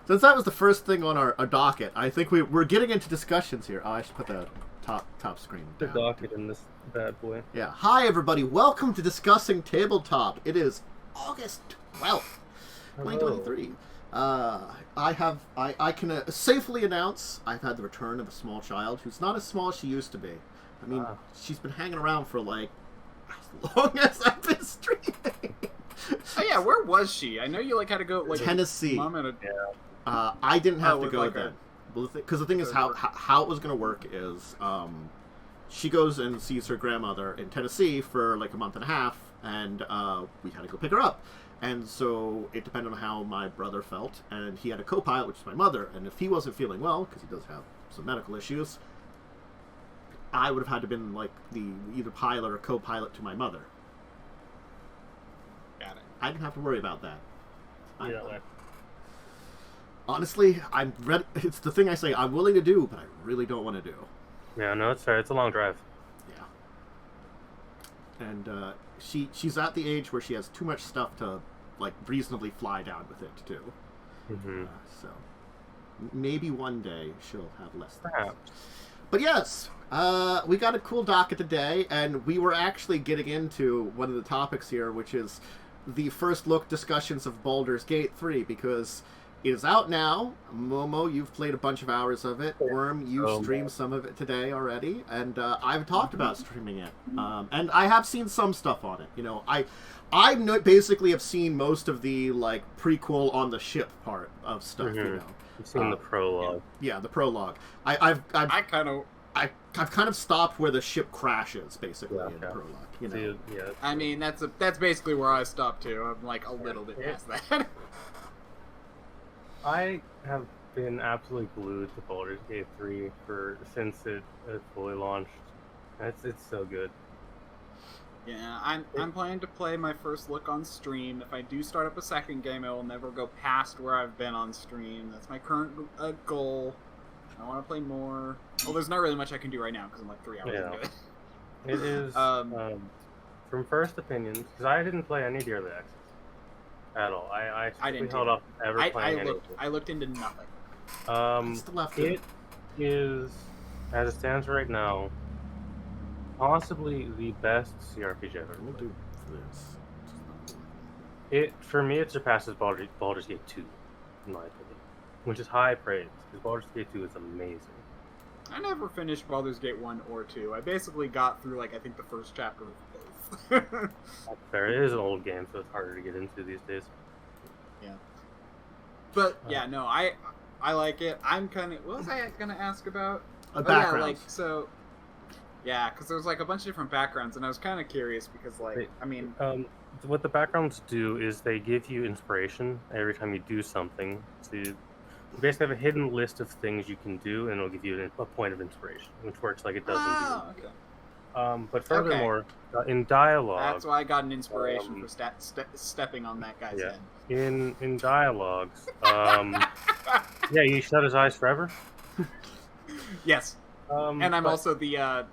Since that was the first thing on our docket, I think we're getting into discussions here. Oh, I should put the top screen The down. docket in this bad boy. Yeah. Hi, everybody. Welcome to Discussing Tabletop. It is August 12th, 2023. I can safely announce I've had the return of a small child who's not as small as she used to be. I mean, she's been hanging around for like as long as I've been streaming. Oh yeah, where was she? I know you like had to go like Tennessee. Mom and I didn't have to go like then. Because the thing is, how it was going to work is she goes and sees her grandmother in Tennessee for like a month and a half, and we had to go pick her up. And so it depended on how my brother felt, and he had a co-pilot, which is my mother, and if he wasn't feeling well, because he does have some medical issues, I would have had to been like the either pilot or co-pilot to my mother. Got it. I didn't have to worry about that. Yeah. Honestly, I'm ready. It's the thing I say I'm willing to do, but I really don't want to do. Yeah, no, it's fair. It's a long drive. Yeah. And she's at the age where she has too much stuff to like reasonably fly down with it too. Mm-hmm. So maybe one day she'll have less things. Perhaps. But yes, we got a cool docket today, and we were actually getting into one of the topics here, which is the first look discussions of Baldur's Gate 3, because it is out now. Momo, you've played a bunch of hours of it. Worm, you streamed some of it today already, and I've talked about streaming it. And I have seen some stuff on it. You know, I basically have seen most of the like prequel on the ship part of stuff. Mm-hmm. You know, You've seen the prologue. Yeah, the prologue. I've kind of stopped where the ship crashes, basically, in the prologue. You know? Yeah. I mean, that's basically where I stopped too. I'm like a little bit past that. I have been absolutely glued to Baldur's Gate 3 since it fully launched. It's so good. Yeah, I'm planning to play my first look on stream. If I do start up a second game, I will never go past where I've been on stream. That's my current goal. I want to play more. Well, there's not really much I can do right now because I'm like 3 hours into it. It is, from first opinions, because I didn't play any of the early access at all. I didn't held off ever playing anything. I looked into nothing. It is, as it stands right now, possibly the best CRPG I've ever played. For me, it surpasses Baldur's Gate 2, in my opinion, which is high praise, because Baldur's Gate 2 is amazing. I never finished Baldur's Gate 1 or 2. I basically got through, like, I think the first chapter of both. Fair. It is an old game, so it's harder to get into these days. Yeah. But, yeah, no, I like it. I'm kind of... What was I going to ask about? Background. Yeah, like, so... Yeah, because there's, like, a bunch of different backgrounds, and I was kind of curious because, like, I mean... what the backgrounds do is they give you inspiration every time you do something. So you basically have a hidden list of things you can do, and it'll give you a point of inspiration, which works like it does in D&D. Okay. But furthermore, in dialogue... That's why I got an inspiration for stepping on that guy's head. In dialogues... yeah, you shut his eyes forever? Yes. And I'm also the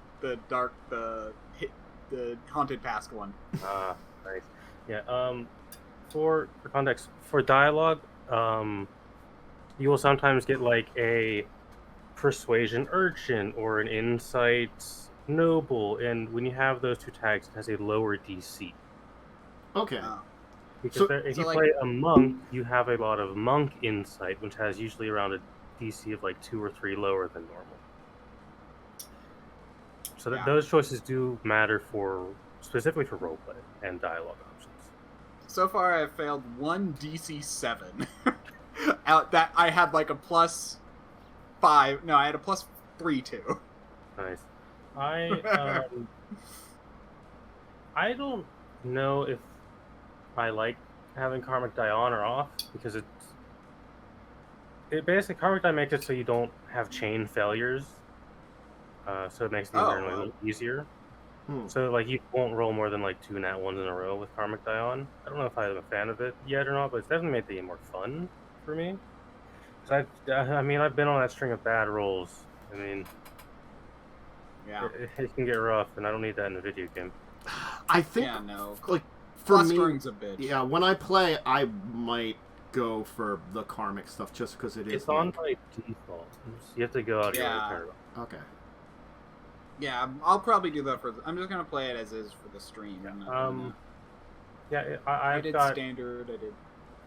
haunted past one. Nice. Yeah, for context, for dialogue, you will sometimes get like a persuasion urchin or an insight noble, and when you have those two tags, it has a lower DC. Okay. Because if you play a monk, you have a lot of monk insight, which has usually around a DC of like 2 or 3 lower than normal. So those choices do matter specifically for roleplay and dialogue options. So far, I've failed 1 DC 7. Out that I had like a +5. No, I had a +3 too. Nice. I don't know if I like having karmic die on or off, because it basically karmic die makes it so you don't have chain failures. So it makes the environment a little easier. So like you won't roll more than like 2 nat 1s in a row with karmic die on. I don't know if I'm a fan of it yet or not, but it's definitely made the game more fun for me. So I've been on that string of bad rolls. I mean, yeah, it can get rough, and I don't need that in a video game. I think, yeah, no, like for me, a bitch. Yeah, when I play, I might go for the karmic stuff just because it is. It's on by default. You have to go out here and turn it on. Okay. Yeah, I'll probably do that I'm just gonna play it as is for the stream. I've did got standard. I did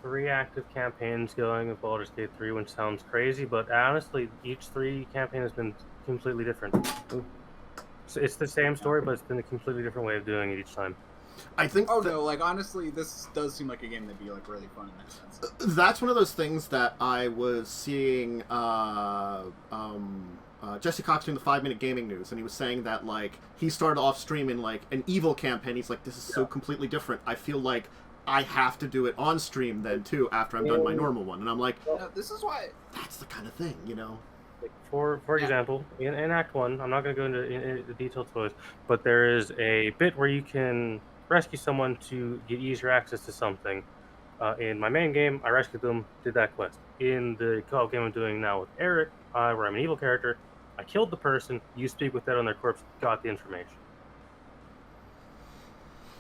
3 active campaigns going with Baldur's Gate 3, which sounds crazy, but honestly, each 3 campaign has been completely different. So it's the same story, but it's been a completely different way of doing it each time. I think. No! Like honestly, this does seem like a game that'd be like really fun in that sense. That's one of those things that I was seeing. Jesse Cox doing the 5-minute gaming news, and he was saying that like he started off streaming like an evil campaign. He's like, this is so completely different. I feel like I have to do it on stream then too after I'm done my normal one, and I'm like, this is why that's the kind of thing, you know. Like for example, in Act 1, I'm not going to go into the detailed spoilers, but there is a bit where you can rescue someone to get easier access to something. In my main game, I rescued them, did that quest. In the co-op game I'm doing now with Eric, where I'm an evil character, I killed the person, you speak with that on their corpse, got the information.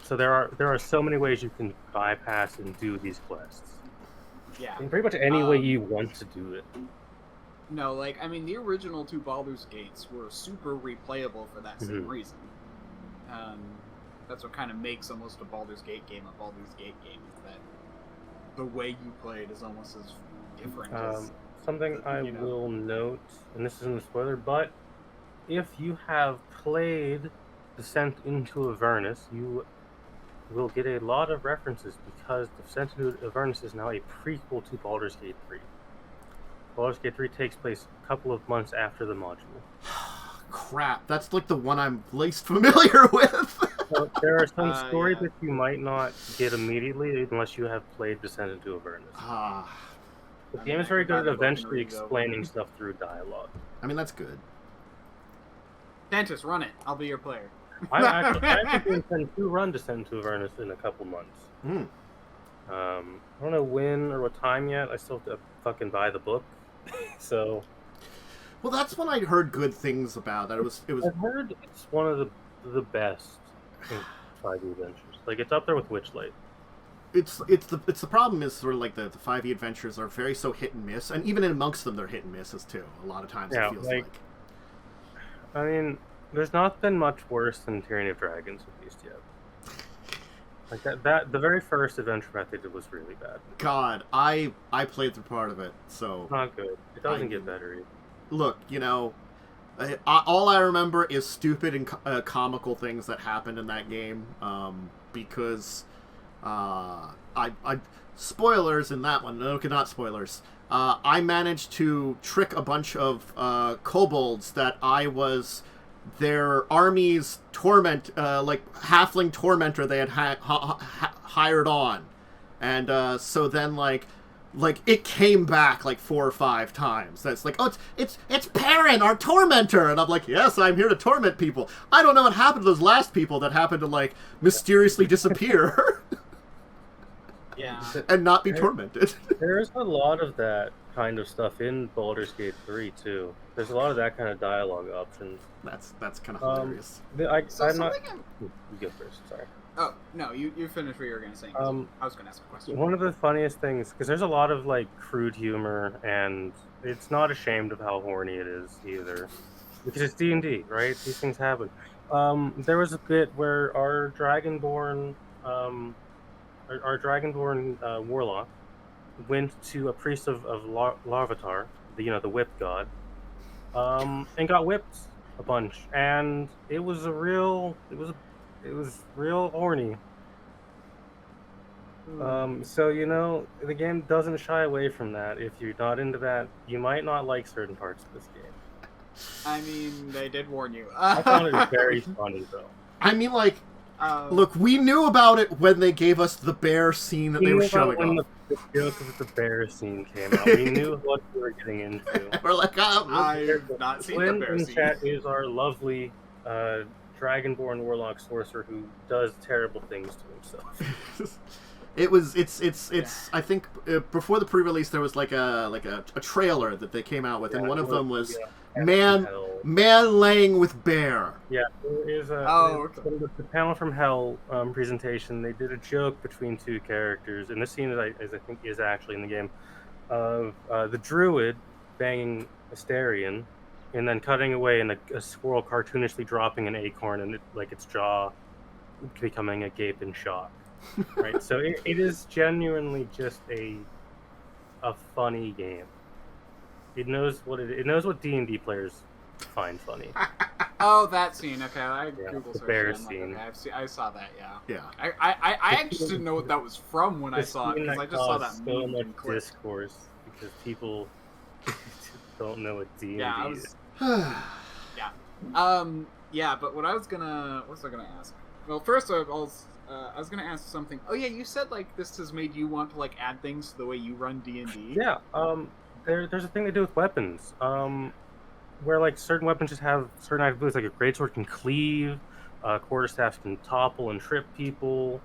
So there are so many ways you can bypass and do these quests. Yeah. In pretty much any way you want to do it. No, like, I mean, the original 2 Baldur's Gates were super replayable for that same reason. That's what kind of makes almost a Baldur's Gate game a Baldur's Gate game, is that the way you play it is almost as different as... Something I will note, and this isn't a spoiler, but if you have played Descent into Avernus, you will get a lot of references because Descent into Avernus is now a prequel to Baldur's Gate 3. Baldur's Gate 3 takes place a couple of months after the module. Crap, that's like the one I'm least familiar with. So there are some stories that you might not get immediately unless you have played Descent into Avernus. The game is very good at eventually explaining stuff through dialogue. I mean, that's good. Dentist, run it. I'll be your player. I actually intend to run Descent into Avernus in a couple months. I don't know when or what time yet. I still have to fucking buy the book. So... Well, that's when I heard good things about that. It was. I've heard it's one of the best in 5e adventures. Like, it's up there with Witchlight. It's the problem is sort of like the 5e adventures are very so hit and miss, and even amongst them they're hit and misses too. A lot of times it feels like. I mean, there's not been much worse than Tyranny of Dragons at least yet. Like that the very first adventure map they did was really bad. God, I played through part of it, so it's not good. It doesn't get better either. Look, all I remember is stupid and comical things that happened in that game, because spoilers in that one. No, not spoilers. I managed to trick a bunch of kobolds that I was their army's halfling tormentor they had hired on, and so then like it came back like 4 or 5 times. That's like, oh, it's Perrin, our tormentor, and I'm like, yes, I'm here to torment people. I don't know what happened to those last people that happened to like mysteriously disappear. Yeah. And not be tormented. There's a lot of that kind of stuff in Baldur's Gate 3 too. There's a lot of that kind of dialogue options. That's kind of hilarious. I'm not. You go first. Sorry. Oh no, you finish what you were gonna say. I was gonna ask a question. One of the funniest things, because there's a lot of like crude humor, and it's not ashamed of how horny it is either, because it's D&D, right? These things happen. There was a bit where our Dragonborn warlock went to a priest of Larvitar, the whip god, and got whipped a bunch, and it was real horny. So the game doesn't shy away from that. If you're not into that, you might not like certain parts of this game. I mean, they did warn you. I found it very funny though. I mean, like, look, we knew about it when they gave us the bear scene that they were showing off. The joke of the bear scene came out. We knew what we were getting into. We're like, I've not seen the bear in scene. Chat is our lovely Dragonborn warlock sorcerer who does terrible things to himself. It's. I think before the pre-release there was like a trailer that they came out with, and one of them was man laying with bear. Yeah, it is the Panel from Hell presentation. They did a joke between two characters, and this scene is I think is actually in the game of the druid banging Asterion, and then cutting away and a squirrel cartoonishly dropping an acorn and its jaw becoming agape in shock. Right, so it is genuinely just a funny game. It knows what D&D players find funny. Oh, that scene. Okay, I Google searched bear it. scene. Okay, I saw that. Yeah. Yeah. I actually didn't know what that was from when I saw it because I just saw that so much discourse because people don't know what D&D is. Yeah. Yeah, but what was I gonna ask? Well, first I was gonna ask something. Oh yeah, you said this has made you want to add things to the way you run D&D. Yeah. There's a thing to do with weapons. Where certain weapons just have certain abilities, like a greatsword can cleave, quarterstaff can topple and trip people.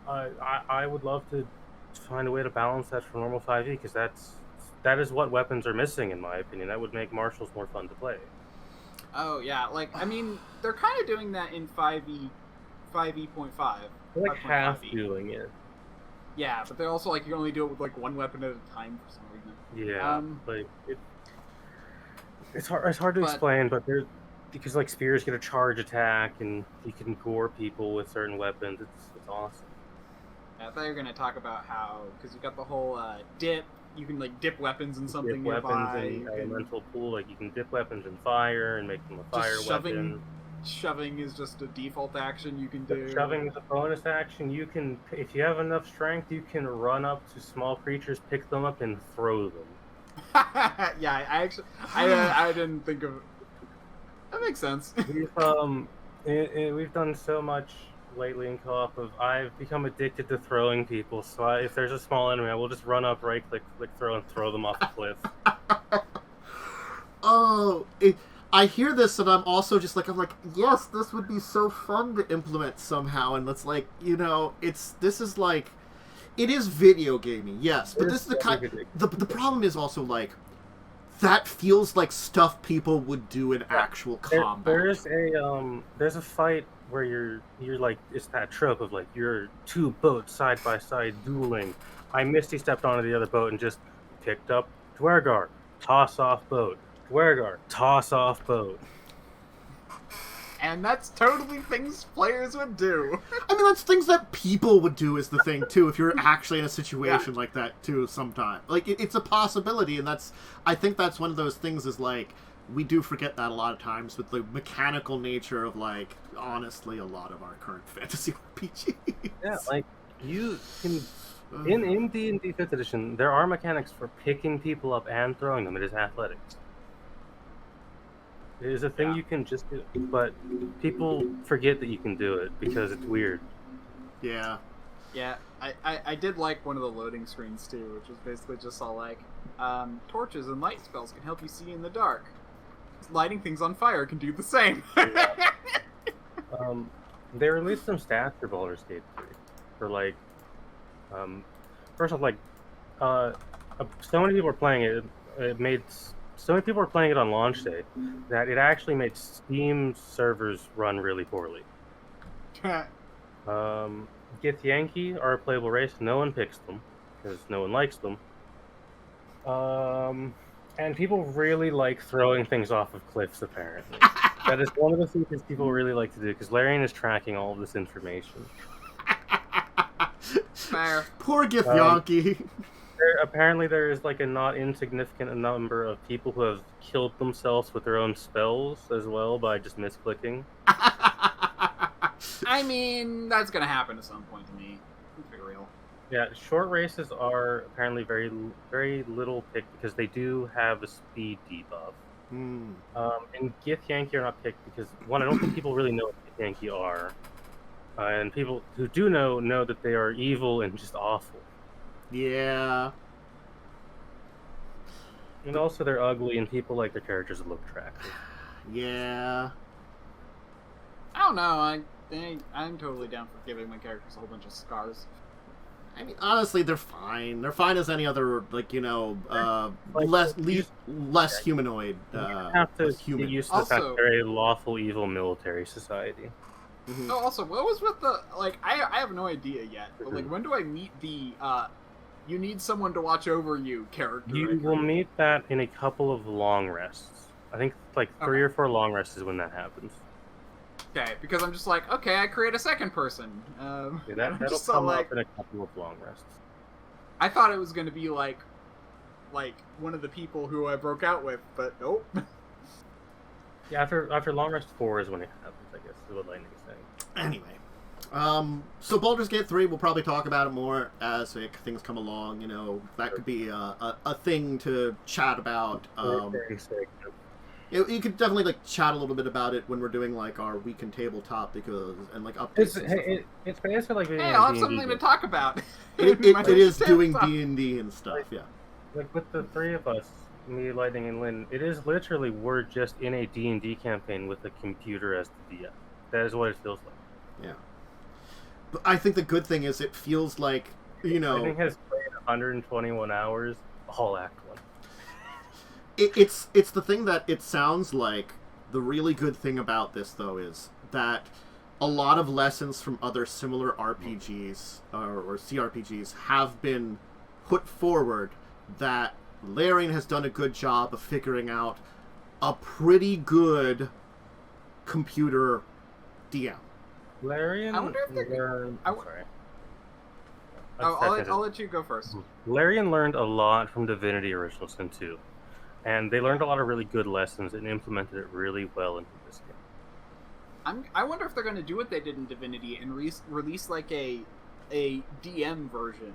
I would love to find a way to balance that for normal 5e because that is what weapons are missing in my opinion. That would make martials more fun to play. Oh yeah, I mean they're kind of doing that in 5e.5. They're half doing it. Yeah, but they're also you only do it with one weapon at a time for some reason. Yeah, it's hard to explain, but because spears get a charge attack and you can gore people with certain weapons. It's awesome. Yeah, I thought you were gonna talk about how because you got the whole dip. You can dip weapons in something nearby. Weapons in elemental pool, you can dip weapons in fire and make them a fire weapon. Shoving is just a default action you can do. Shoving is a bonus action. You can, if you have enough strength, you can run up to small creatures, pick them up, and throw them. Yeah, I didn't think of. That makes sense. We've done so much lately in co-op I've become addicted to throwing people. So if there's a small enemy, I will just run up, right click, throw, and throw them off the cliff. I hear this and I'm also just I'm yes, this would be so fun to implement somehow, and it's it is video gaming, yes, but this is the problem is also that feels like stuff people would do in actual combat. There's a fight where you're it's that trope of you're two boats side by side dueling. I Misty stepped onto the other boat and just picked up Dwergar, toss off boat. Dwergar, toss off boat. And that's totally things players would do. I mean, that's things that people would do is the thing, too, if you're actually in a situation like that, too, sometime. It's a possibility, and I think that's one of those things is, we do forget that a lot of times with the mechanical nature of, honestly, a lot of our current fantasy RPGs. Yeah, you can... In D&D 5th edition, there are mechanics for picking people up and throwing them. It is athletics. It is a thing you can just do, but people forget that you can do it because it's weird. Yeah. Yeah, I did like one of the loading screens too, which was basically just all torches and light spells can help you see in the dark. Lighting things on fire can do the same. Yeah. They released some stats for Baldur's Gate 3 for first off, so many people were playing it. It made so many people were playing it on launch day that it actually made Steam servers run really poorly. Githyanki are a playable race. No one picks them because no one likes them. And people really like throwing things off of cliffs, apparently. That is one of the features people really like to do because Larian is tracking all of this information. Fair. Poor Githyanki. Apparently there is a not insignificant number of people who have killed themselves with their own spells as well by just misclicking. I mean, that's gonna happen at some point to me. Let's be real. Yeah, short races are apparently very, very little picked because they do have a speed debuff. And Githyanki are not picked because, one, I don't think people really know what Githyanki are. And people who do know that they are evil and just awful. Yeah. And also they're ugly and people like their characters that look attractive. Yeah. I don't know. I'm totally down for giving my characters a whole bunch of scars. I mean, honestly, they're fine. They're fine as any other, like, Like, less humanoid. You have to less human. get used to the fact that they're a lawful evil military society. Oh, also, what was with the, like, I have no idea yet, but, like, when do I meet the, you need someone to watch over you character? You will meet that in a couple of long rests. I think, like, 3 or 4 long rests is when that happens. Okay, because I'm just like, okay, I create a second person. That'll come up in a couple of long rests. I thought it was going to be, like, one of the people who I broke out with, but nope. Yeah, after long rest 4 is when it happens, I guess, is what Lightning's saying. Anyway, so Baldur's Gate 3, we'll probably talk about it more as things come along. That could be a thing to chat about. You could definitely like chat a little bit about it when we're doing like our week in tabletop and like updates. It's basically like hey, I'll have something to talk about. It is doing D&D and stuff, yeah. Like with the 3 of us, me, Lightning, and Lynn, it is literally we're just in a D&D campaign with a computer as the DM. That is what it feels like. Yeah. But I think the good thing is it feels like, Lightning has played 121 hours, all Act 1. It's the thing that it sounds like. The really good thing about this, though, is that a lot of lessons from other similar RPGs or CRPGs have been put forward that Larian has done a good job of figuring out a pretty good computer DM. Larian, I wonder if they're... sorry. I'll let you go first. Larian learned a lot from Divinity Original Sin 2. And they learned a lot of really good lessons and implemented it really well into this game. I wonder if they're going to do what they did in Divinity and release like a DM version.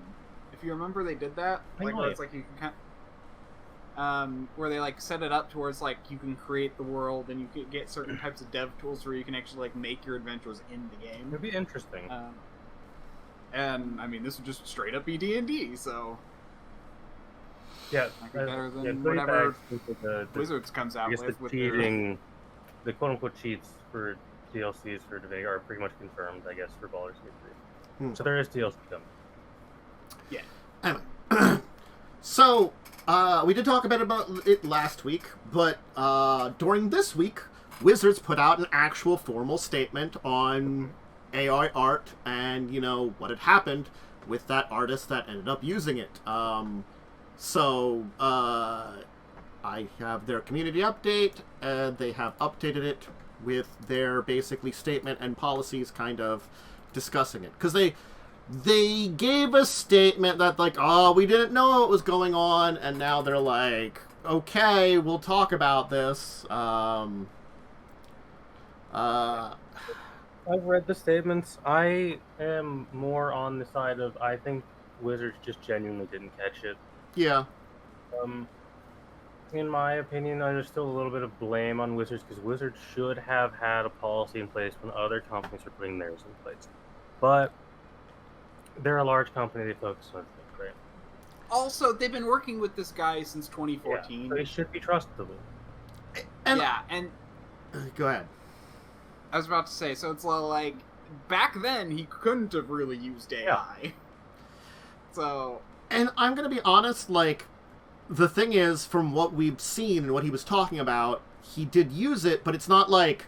If you remember, they did that. Like where it's like you can where they like set it up towards like you can create the world and you can get certain types of dev tools where you can actually like make your adventures in the game. It'd be interesting. And I mean, this would just straight up be D&D, so. Yeah, better than whatever Wizards comes out with. The quote-unquote cheats for DLCs for Divinity are pretty much confirmed, I guess, for Baldur's Gate 3. So there is DLC coming. Yeah. Anyway, so we did talk about it last week, but during this week, Wizards put out an actual formal statement on AI art and, what had happened with that artist that ended up using it. So, I have their community update, and they have updated it with their basically statement and policies kind of discussing it. Because they gave a statement that like, oh, we didn't know what was going on, and now they're like, okay, we'll talk about this. I've read the statements. I am more on the side of I think Wizards just genuinely didn't catch it. Yeah. In my opinion, there's still a little bit of blame on Wizards because Wizards should have had a policy in place when other companies are putting theirs in place. But they're a large company; they focus on things, right? Also, they've been working with this guy since 2014. Yeah, so they should be trustable. And go ahead. I was about to say, so it's like back then he couldn't have really used AI. Yeah. So. And I'm going to be honest, like, the thing is, from what we've seen and what he was talking about, he did use it, but it's not like...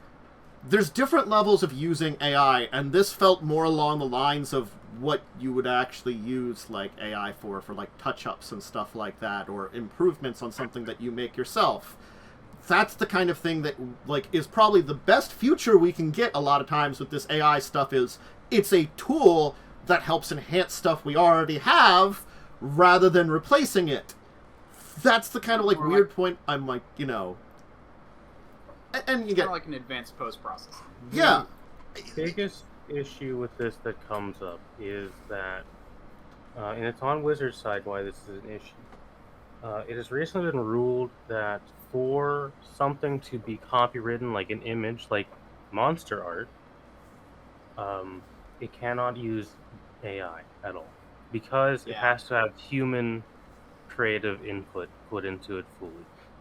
There's different levels of using AI, and this felt more along the lines of what you would actually use, like, AI for like, touch-ups and stuff like that, or improvements on something that you make yourself. That's the kind of thing that, like, is probably the best future we can get a lot of times with this AI stuff is, it's a tool that helps enhance stuff we already have, rather than replacing it. That's the kind of like weird point I'm like, and you get like an advanced post-processing. Yeah. The biggest issue with this that comes up is that, and it's on Wizards' side why this is an issue. It has recently been ruled that for something to be copywritten, like an image, like monster art, it cannot use AI at all. Because it has to have human creative input put into it fully.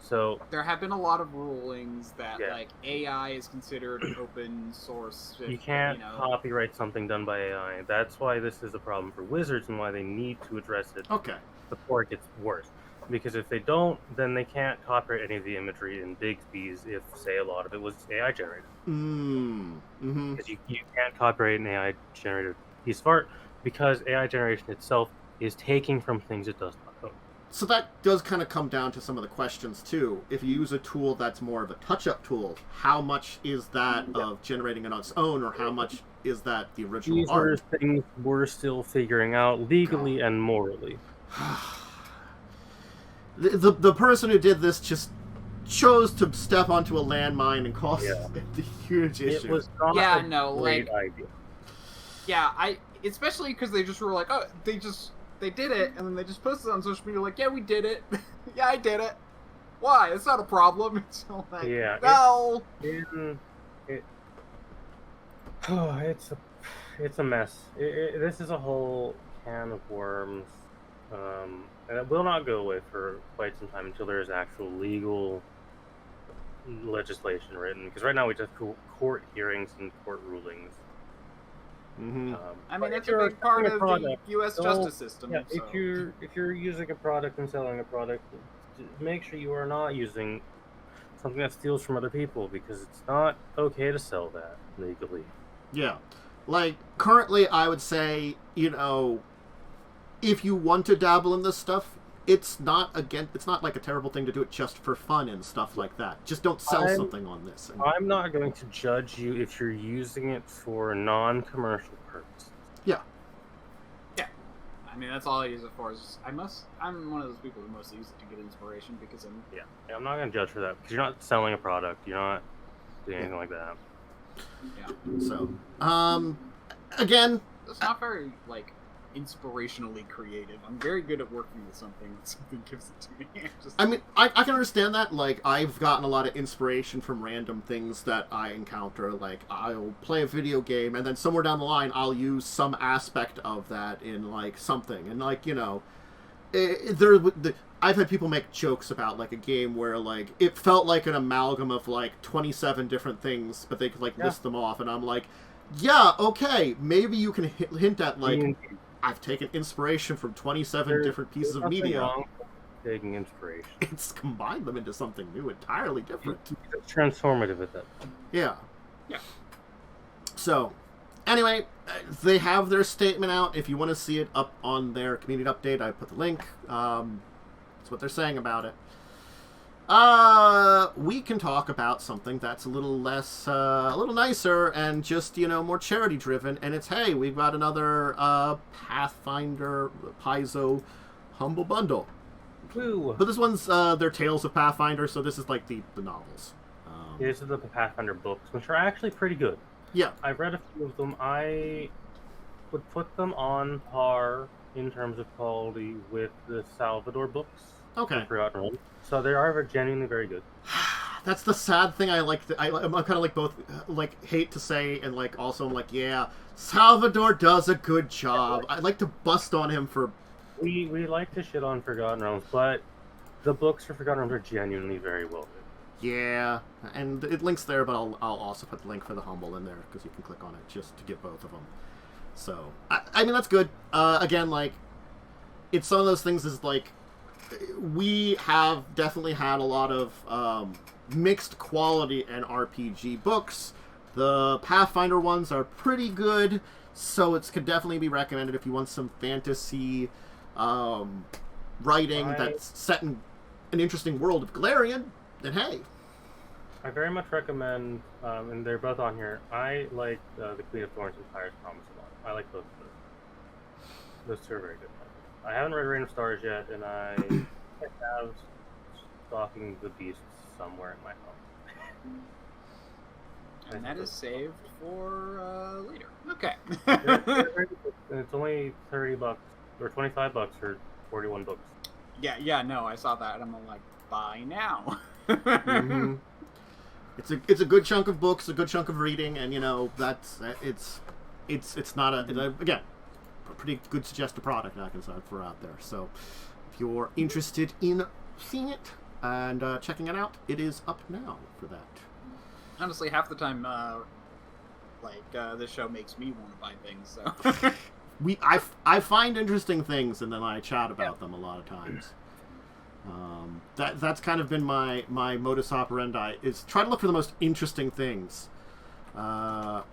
So there have been a lot of rulings that like AI is considered open source. You can't copyright something done by AI. That's why this is a problem for Wizards and why they need to address it before it gets worse. Because if they don't, then they can't copyright any of the imagery in Bigsby's if, say, a lot of it was AI generated. Because you can't copyright an AI generated piece of art because AI generation itself is taking from things it does not own. So that does kind of come down to some of the questions, too. If you use a tool that's more of a touch-up tool, how much is that of generating it on its own, or how much is that the original art? These are things we're still figuring out legally and morally. The person who did this just chose to step onto a landmine and cause a huge issue. It was not a great idea. Yeah, especially because they just were like, oh, they did it, and then they just posted it on social media like, yeah, we did it. Yeah, I did it. Why? It's not a problem. It's like, no. It's a mess. This is a whole can of worms. And it will not go away for quite some time until there is actual legal legislation written. Because right now we just have court hearings and court rulings. I mean, it's a big part of the U.S. justice system. Yeah, so. If you're using a product and selling a product, make sure you are not using something that steals from other people, because it's not okay to sell that legally. Yeah. Like, currently, I would say, if you want to dabble in this stuff, it's not like a terrible thing to do it just for fun and stuff like that. Just don't sell something on this. I'm not going to judge you if you're using it for non-commercial purposes. Yeah. Yeah. I mean, that's all I use it for. I'm one of those people who mostly use it to get inspiration because I'm not going to judge for that, because you're not selling a product. You're not doing anything like that. Yeah. So, again, it's not very, inspirationally creative. I'm very good at working with something gives it to me. I can understand that. Like, I've gotten a lot of inspiration from random things that I encounter. Like, I'll play a video game, and then somewhere down the line, I'll use some aspect of that in, something. And, I've had people make jokes about, a game where, it felt like an amalgam of, 27 different things, but they could, list them off. And I'm like, yeah, okay, maybe you can hint at, I've taken inspiration from 27 different pieces of media. Wrong with taking inspiration. It's combined them into something new, entirely different. It's transformative at that point. Yeah. Yeah. So, anyway, they have their statement out. If you want to see it up on their community update, I put the link. That's what they're saying about it. We can talk about something that's a little less, a little nicer and just, more charity driven. And it's, hey, we've got another, Pathfinder Paizo Humble Bundle. Woo. But this one's, their Tales of Pathfinder, so this is the novels. These are the Pathfinder books, which are actually pretty good. Yeah. I've read a few of them. I would put them on par in terms of quality with the Salvador books. Okay. Forgotten. So they are genuinely very good. That's the sad thing. I'm kind of both, hate to say, and also I'm yeah, Salvador does a good job. I'd like to bust on him for. We like to shit on Forgotten Realms, but the books for Forgotten Realms are genuinely very well written. Yeah, and it links there, but I'll also put the link for the Humble in there because you can click on it just to get both of them. So I mean that's good. Again, it's some of those things is we have definitely had a lot of mixed quality and RPG books. The Pathfinder ones are pretty good, so it could definitely be recommended if you want some fantasy writing that's set in an interesting world of Galarian. Then hey, I very much recommend, and they're both on here. I like the Queen of Thorns and Fire's Promise a lot. I like both of those. Those two are very good. I haven't read Reign of Stars yet, and I have Stalking the Beast somewhere in my home. And that is saved for later. Okay. And it's only $30 or $25 for 41 books. Yeah, no, I saw that, and I'm buy now. Mm-hmm. It's a good chunk of books, a good chunk of reading, and that's it's not again. Pretty good suggested product I can throw out there. So if you're interested in seeing it, and checking it out. It is up now for that. Honestly, half the time, this show makes me want to buy things. So I find interesting things, and then I chat about them a lot of times. That's kind of been my modus operandi, is try to look for the most interesting things. Let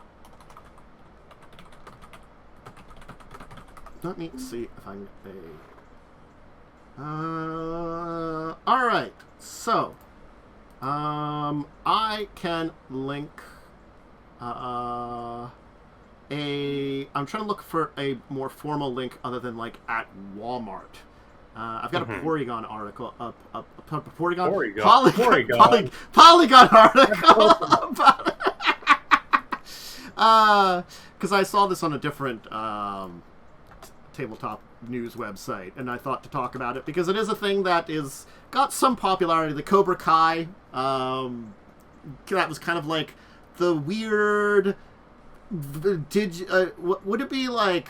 me see if I can get all right, so I can link I'm trying to look for a more formal link other than like at Walmart. I've got a Porygon article Polygon article about it. Because I saw this on a different tabletop news website, and I thought to talk about it because it is a thing that is got some popularity. The Cobra Kai, that was kind of like the weird. Would it be like?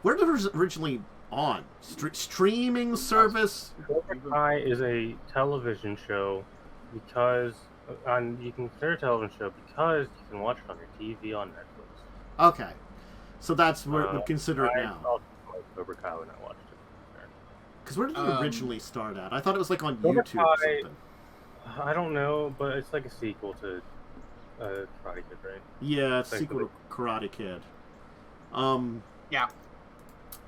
Where did it was originally on? Streaming service. Cobra Kai is a television show because you can consider a television show because you can watch it on your TV on Netflix. Okay, so that's where we consider it now. Cobra Kai when I watched it. Because where did it originally start at? I thought it was like on Cobra YouTube or something. I don't know, but it's like a sequel to Karate Kid, right? Yeah, it's a sequel to Karate Kid. Yeah.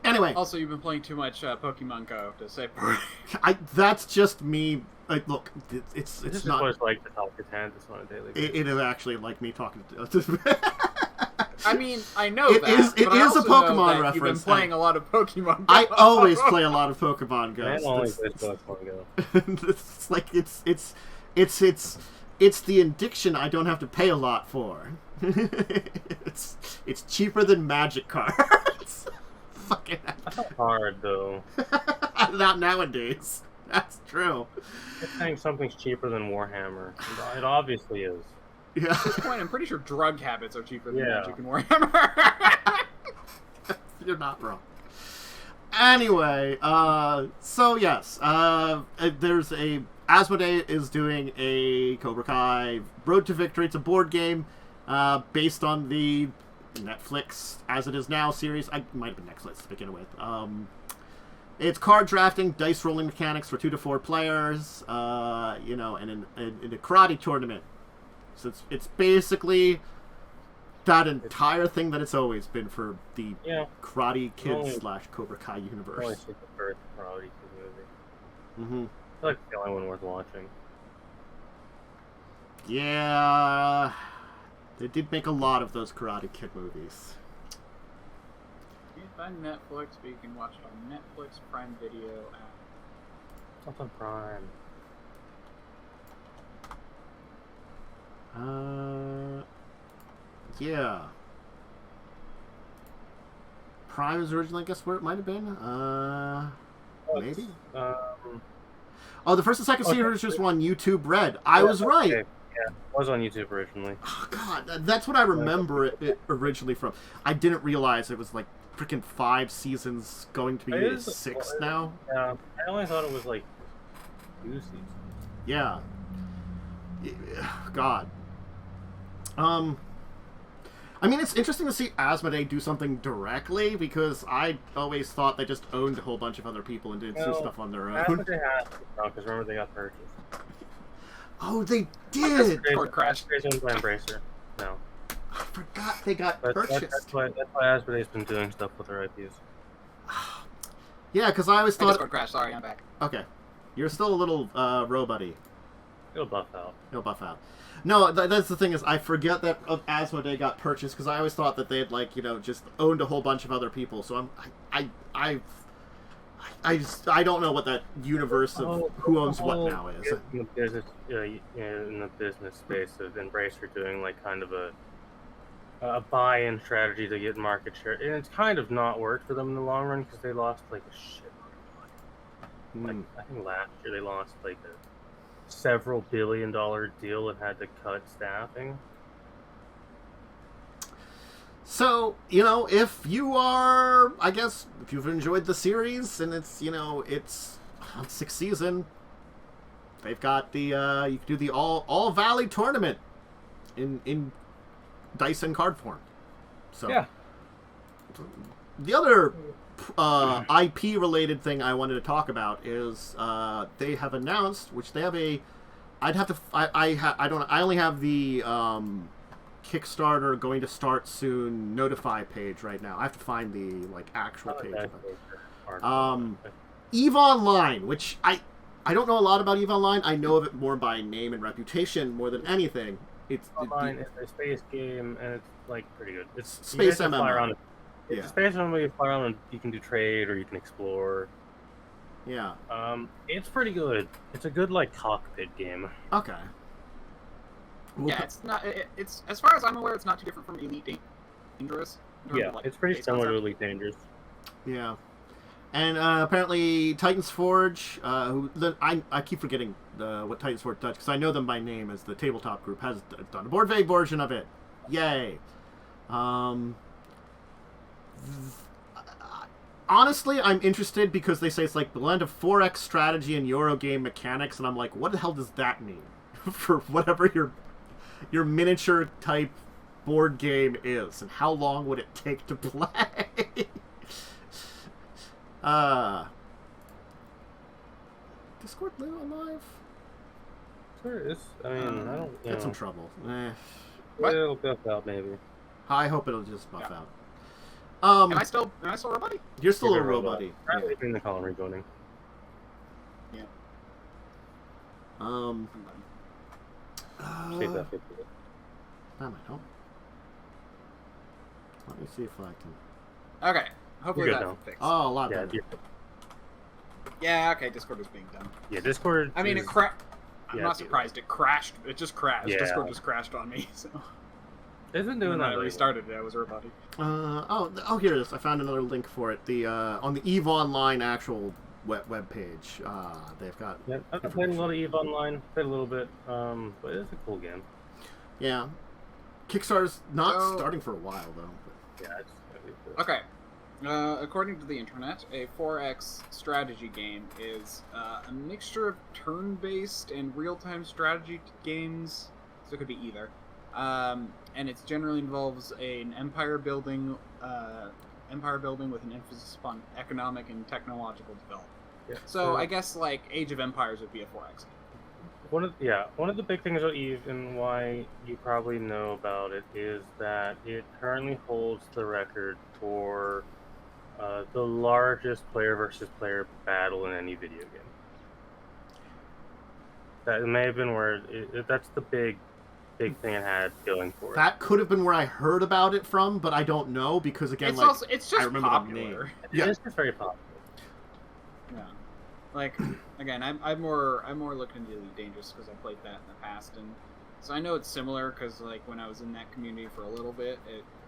Anyway. Also, you've been playing too much Pokemon Go to say. That's just me. Look, it's this not. Is what it's like to talk to Tantus on a daily basis. It is actually like me talking to. I mean, I know it that. It is a Pokemon reference. You've been playing a lot of Pokemon Go. I always play a lot of Pokemon Go. Man always plays Pokemon Go. It's like it's the addiction I don't have to pay a lot for. It's cheaper than Magic cards. Fucking that's not hard though. Not nowadays. That's true. I think something's cheaper than Warhammer. It obviously is. Yeah. At this point, I'm pretty sure drug habits are cheaper than Magic and Warhammer. You're not wrong. Anyway, so yes, there's Asmodee is doing a Cobra Kai Road to Victory. It's a board game based on the Netflix As It Is Now series. It might have been Netflix to begin with. It's card drafting, dice rolling mechanics for 2 to 4 players, and in a karate tournament. So it's basically that entire thing that it's always been for the Karate Kid / Cobra Kai universe. I only see the first Karate Kid movie. Mm-hmm. I feel like it's the only one worth watching. Yeah, they did make a lot of those Karate Kid movies. You can find Netflix, but you can watch it on Netflix Prime Video app. It's not on Prime. Yeah. Prime is originally, I guess, where it might have been. Maybe. Oh, the first and second series just on YouTube Red. I was right. Okay. Yeah, it was on YouTube originally. Oh, God, that's what I remember it originally from. I didn't realize it was like freaking 5 seasons, going to be 6 now. Yeah, I only thought it was like 2 seasons. Yeah. God. I mean, it's interesting to see Asmodee do something directly, because I always thought they just owned a whole bunch of other people and did some stuff on their own. Asmodee has to, because remember they got purchased. Oh, they did! Crash. Owned by Embracer. No. I forgot they got purchased. That's why Asmodee's been doing stuff with their IPs. Yeah, because I always thought... Discord crashed. Sorry, I'm back. Okay. You're still a little robuddy. He'll buff out. He'll buff out. No, that's the thing, is I forget that Asmodee got purchased, because I always thought that they had, like, just owned a whole bunch of other people. So I don't know what that universe of who owns what now is. In the business space of Embracer doing like kind of a buy-in strategy to get market share, and it's kind of not worked for them in the long run, because they lost like a shit ton of money. Like I think last year they lost like a several billion-dollar deal and had to cut staffing. So, if you are, I guess, if you've enjoyed the series and it's, it's on 6th season, they've got the you can do the All Valley tournament in dice and card form. So yeah. The other IP related thing I wanted to talk about is they have announced, which they have a. I'd have to. I only have the Kickstarter going to start soon notify page right now. I have to find the actual page. EVE Online, which I don't know a lot about EVE Online. I know of it more by name and reputation more than anything. It's Online. It's a space game, and it's pretty good. It's space MMO. It's a space MMO. You fly around and you can do trade or you can explore. Yeah. It's pretty good. It's a good cockpit game. Okay. Yeah, it's not. It's as far as I'm aware, it's not too different from Elite Dangerous. Yeah, it's pretty similar to Elite Dangerous. Yeah. And apparently Titan's Forge, I keep forgetting what Titan's Forge does, because I know them by name as the tabletop group, has done a board game version of it. Yay. Honestly, I'm interested because they say it's like blend of 4X strategy and Eurogame mechanics, and I'm like, what the hell does that mean? For whatever your miniature type board game is, and how long would it take to play? Discord alive? Sure is. I mean, I don't get some trouble. It'll buff out maybe. I hope it'll just buff out. Am I still robot-y? You're still a robot-y. I'm leaving the call and rejoining. Yeah. Save that 50. I might help. Let me see if I can. Okay. Hopefully that fixed. Oh, a lot better. Yeah, okay, Discord is being done. Yeah, Discord. I mean, I'm not surprised. It crashed. It just crashed. Yeah. Discord just crashed on me, so. Isn't doing that. I restarted it. I was robot-y. Oh, here it is. I found another link for it. The on the EVE Online actual web page. They've got. Yeah, I've played a lot of EVE Online. Played a little bit. But it's a cool game. Yeah. Kickstarter's not starting for a while though. But... Yeah, it's okay. According to the internet, a 4X strategy game is a mixture of turn-based and real-time strategy games, so it could be either. And it generally involves an empire building with an emphasis upon economic and technological development. Yeah. So I guess Age of Empires would be a 4X game. One of the big things about EVE and why you probably know about it is that it currently holds the record for the largest player versus player battle in any video game. That may have been where that's the big thing it had going for it. That could have been where I heard about it from, but I don't know because again, it's just I remember popular. Yeah, it's just very popular. Yeah, again, I'm more looking into Elite Dangerous because I played that in the past, and so I know it's similar because when I was in that community for a little bit,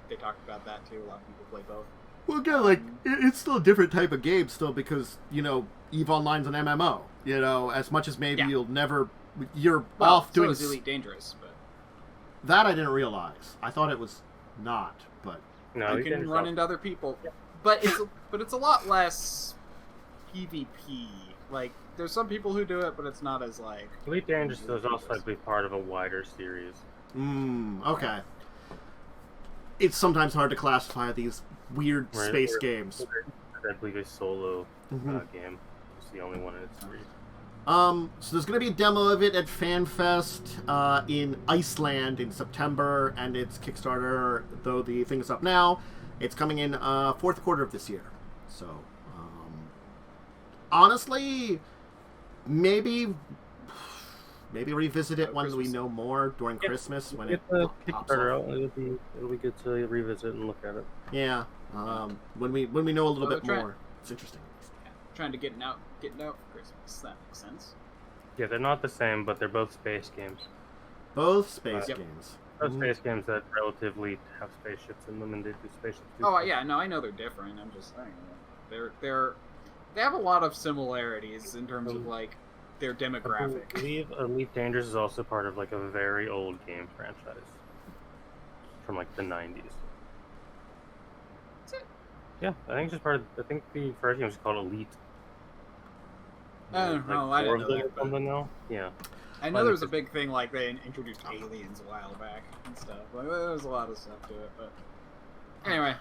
they talked about that too. A lot of people play both. Well, again, it's still a different type of game still because EVE Online's an MMO. As much as maybe you'll never off doing. So is Elite Dangerous, but that I didn't realize. I thought it was not, but no, you can run into other people, but it's a lot less PvP. There's some people who do it, but it's not as Elite Dangerous is also likely part of a wider series. Okay. It's sometimes hard to classify these weird space games. I believe a solo game. It's the only one in its series. So there's going to be a demo of it at FanFest in Iceland in September, and it's Kickstarter, though the thing is up now. It's coming in fourth quarter of this year. So, honestly, maybe revisit it when we know more during Christmas when it pops up. It'll be good to revisit and look at it. Yeah, when we know a little bit more. It's interesting. Yeah, trying to get out for Christmas. That makes sense. Yeah, they're not the same, but they're both space games. Both space games. Both space games that relatively have spaceships in them, and they do spaceships too. Oh yeah, no, I know they're different. I'm just saying they have a lot of similarities in terms of their demographic. I believe Elite Dangerous is also part of a very old game franchise from the 90s. Is it? Yeah, I think it's just part of. I think the first game was called Elite. I don't know. I didn't know that. Something now. Yeah. I know there was a big thing like they introduced aliens a while back and stuff. Like there was a lot of stuff to it, but anyway.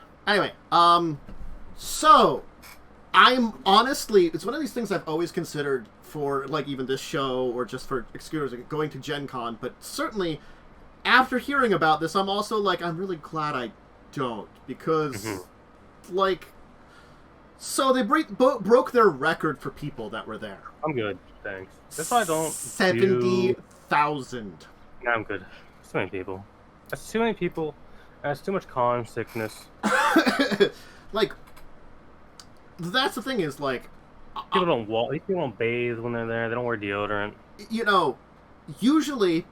So I'm honestly, it's one of these things I've always considered for like even this show or just for excursions going to Gen Con, but certainly after hearing about this, I'm also like I'm really glad I don't because like. So they broke their record for people that were there. I'm good, thanks. That's why I don't 70,000. No, I'm good. That's too many people. That's too many people. That's too much con sickness. Like, that's the thing is, like... People don't walk. People don't bathe when they're there. They don't wear deodorant. You know, usually,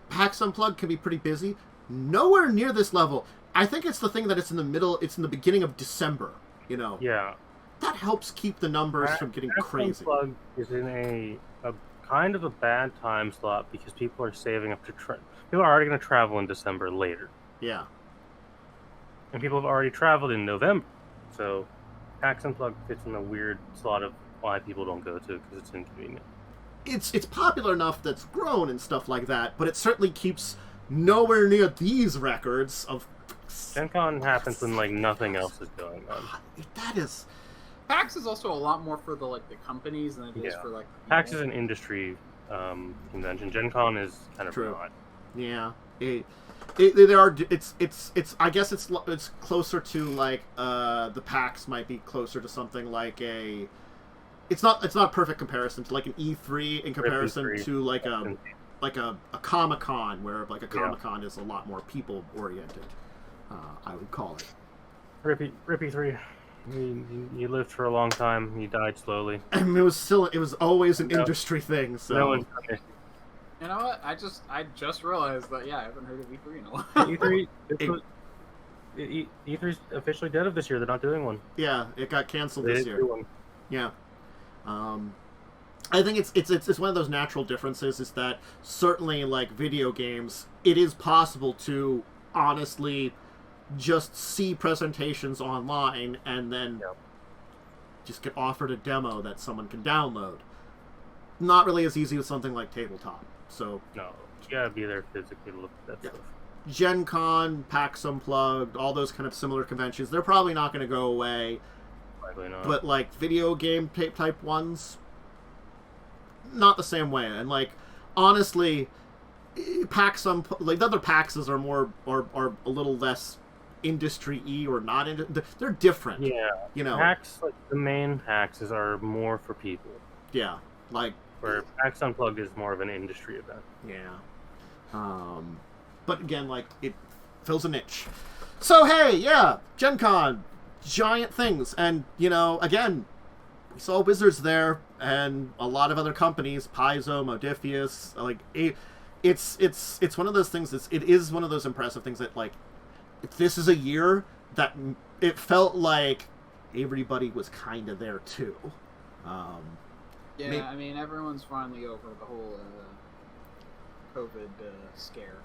PAX Unplugged can be pretty busy. Nowhere near this level. I think it's the thing that it's in the beginning of December. You know, yeah, that helps keep the numbers from getting crazy. Unplugged is in a kind of a bad time slot because people are saving up to people are already going to travel in December later. Yeah, and people have already traveled in November, so PAX Unplugged fits in the weird slot of why people don't go to because it's inconvenient. It's popular enough that's grown and stuff like that, but it certainly keeps nowhere near these records of. Gen Con happens when like nothing else is going on. That is. PAX is also a lot more for the companies than it is for like. PAX is an industry convention. Gen Con is kind of not. Yeah, there are. It's. I guess it's closer to like the PAX might be closer to something like a. It's not a perfect comparison to like an E3 in comparison to like a Comic-Con where like a Comic-Con is a lot more people oriented. I would call it. Rippy 3. You lived for a long time. You died slowly. And it was always an industry thing. So. No one's you know what? I just realized that I haven't heard of E3 in a while. E3's officially dead of this year. They're not doing one. Yeah, it got canceled this year. Yeah. I think it's one of those natural differences. Is that certainly like video games, it is possible to honestly just see presentations online and then just get offered a demo that someone can download. Not really as easy with something like tabletop. So no, you gotta be there physically to look at that stuff. Gen Con, PAX Unplugged, all those kind of similar conventions, they're probably not going to go away. Likely not. But like video game type ones, not the same way. And like honestly, PAX like the other PAXs are more are a little less industry-y or not they're different. Yeah. You know, PAX, like the main PAXs are more for people. Yeah. Like where PAX Unplugged is more of an industry event. Yeah. But again, like it fills a niche. So hey, Gen Con, giant things, and you know, again, we saw Wizards there, and a lot of other companies, Paizo, Modiphius, like it's one of those things. It is one of those impressive things that like this is a year that it felt like everybody was kind of there too. I mean, everyone's finally over the whole COVID scare.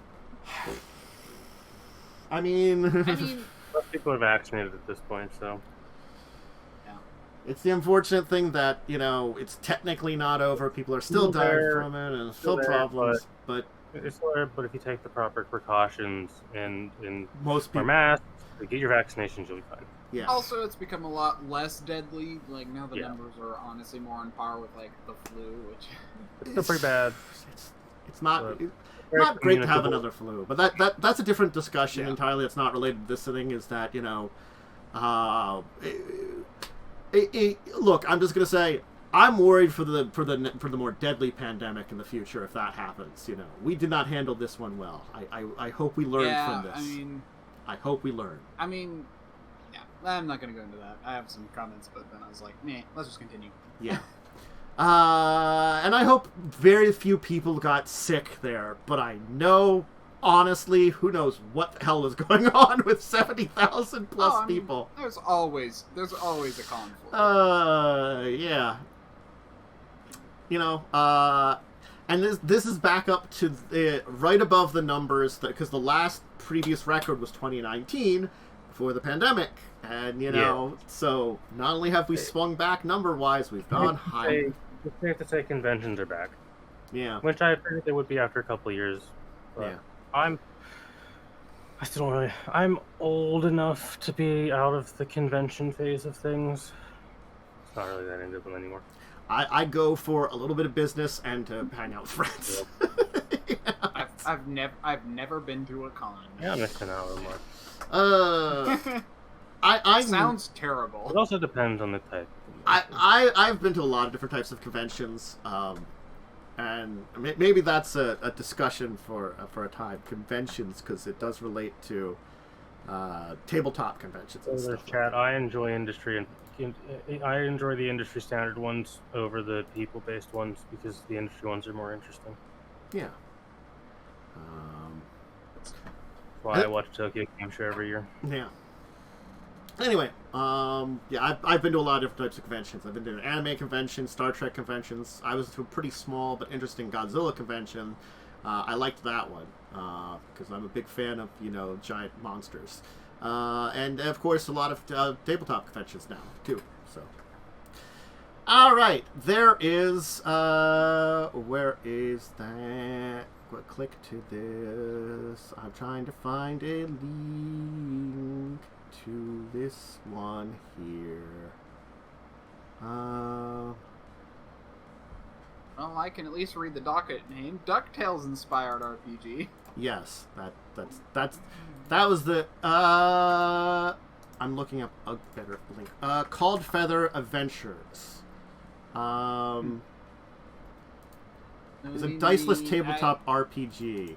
I mean, most people are vaccinated at this point, so. Yeah. It's the unfortunate thing that, you know, it's technically not over. People are still dying from it, and still problems. But it's there. But if you take the proper precautions and most people wear masks, get your vaccinations, you'll be fine. Yeah. Also, it's become a lot less deadly. Like now, the numbers are honestly more on par with like the flu, which it's still pretty bad. It's not. Not great to have another flu, but that's a different discussion entirely. It's not related to this thing. Is that, you know, look, I'm just gonna say I'm worried for the more deadly pandemic in the future if that happens. You know, we did not handle this one well. I hope we learned from this. I hope we learn. I mean, I'm not gonna go into that. I have some comments, but then I was like, meh, let's just continue. Yeah. And I hope very few people got sick there, but I know, honestly, who knows what the hell is going on with 70,000 plus people. There's always a conflict. Yeah. You know, and this is back up to right above the numbers, because the last previous record was 2019 before the pandemic. And, you know, so not only have we swung back number-wise, we've gone higher. It's safe to say conventions are back. Yeah. Which I figured they would be after a couple of years. But yeah. I still don't really... I'm old enough to be out of the convention phase of things. It's not really that into them anymore. I go for a little bit of business and to hang out with friends. Yeah. I've never been to a con. Yeah, I'm missing out a lot. I sounds terrible. It also depends on the type. I've been to a lot of different types of conventions, and maybe that's a discussion for a time. Conventions, because it does relate to tabletop conventions and stuff. Chat. I enjoy industry and I enjoy the industry standard ones over the people-based ones because the industry ones are more interesting. Yeah. That's why I watch Tokyo Game Show every year. Yeah. Anyway, yeah, I've been to a lot of different types of conventions. I've been to an anime convention, Star Trek conventions. I was to a pretty small but interesting Godzilla convention. I liked that one because I'm a big fan of, giant monsters. And, of course, a lot of tabletop conventions now, too. So, all right, there is... where is that? Click to this. I'm trying to find a link to this one here. Well, I can at least read the docket name. Ducktales Inspired RPG. Yes, that was the I'm looking up a better link. Called Feather Adventures. It's a diceless tabletop RPG.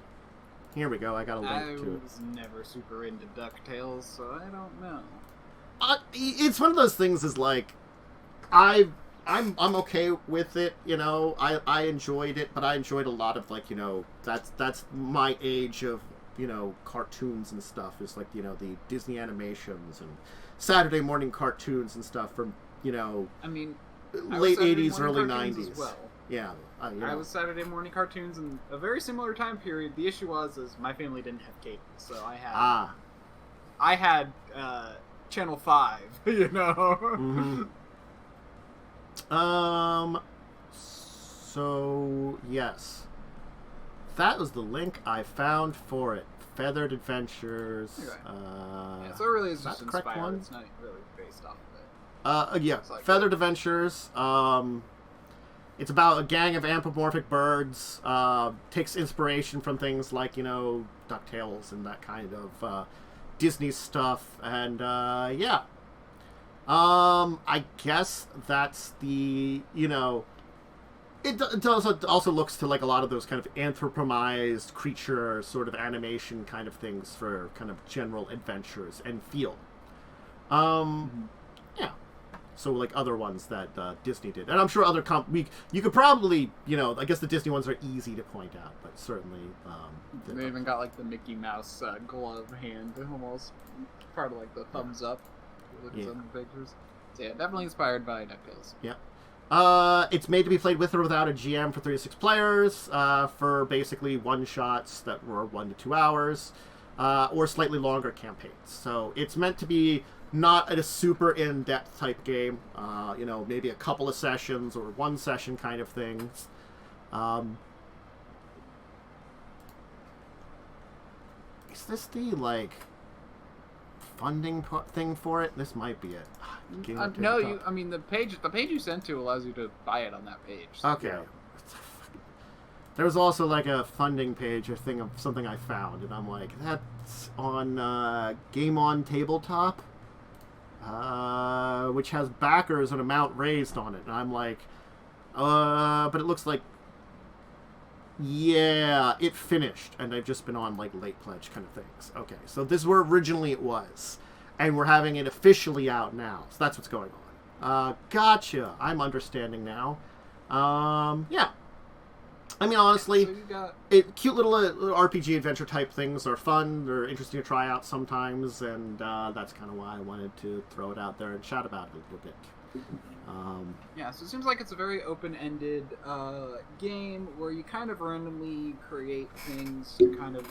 Here we go. I got a link to it. I was never super into DuckTales, so I don't know. It's one of those things. Is like, I'm okay with it. I enjoyed it, but I enjoyed a lot of that's my age of cartoons and stuff. Is like the Disney animations and Saturday morning cartoons and stuff from I mean, late '80s, early '90s. As well. Yeah. I was Saturday morning cartoons in a very similar time period. The issue was my family didn't have cable, so I had Channel 5, Mm-hmm. So yes, that was the link I found for it. Feathered Adventures. Okay. Yeah, so it really is just the correct inspired. one? It's not really based off of it. Yeah, Feathered Adventures. It's about a gang of anthropomorphic birds. Takes inspiration from things like, DuckTales and that kind of Disney stuff. And, yeah. I guess that's the, It also looks to like a lot of those kind of anthropomized creature sort of animation kind of things for kind of general adventures and feel. Yeah. So like other ones that Disney did, and I'm sure other you could probably I guess the Disney ones are easy to point out, but certainly they even got like the Mickey Mouse glove hand, almost part of like the thumbs up. Look at some of the pictures. So yeah, definitely inspired by DuckTales. Yeah. It's made to be played with or without a GM for 3 to 6 players, for basically one-shots that were 1 to 2 hours, or slightly longer campaigns. So it's meant to be not a super in-depth type game, maybe a couple of sessions or one session kind of things. Is this the, funding thing for it? This might be it. No, the page you sent to allows you to buy it on that page. So okay. Yeah. There's also a funding page or thing of something I found, and I'm like, that's on Game On Tabletop, which has backers and amount raised on it, and I'm like, but it looks like, yeah, it finished, and I've just been on late pledge kind of things. Okay, so this is where originally it was, and we're having it officially out now, so that's what's going on. Gotcha. I'm understanding now. Yeah. I mean, honestly, cute little RPG adventure type things are fun. They're interesting to try out sometimes, and that's kind of why I wanted to throw it out there and chat about it a little bit. Yeah, so it seems like it's a very open-ended game where you kind of randomly create things to kind of...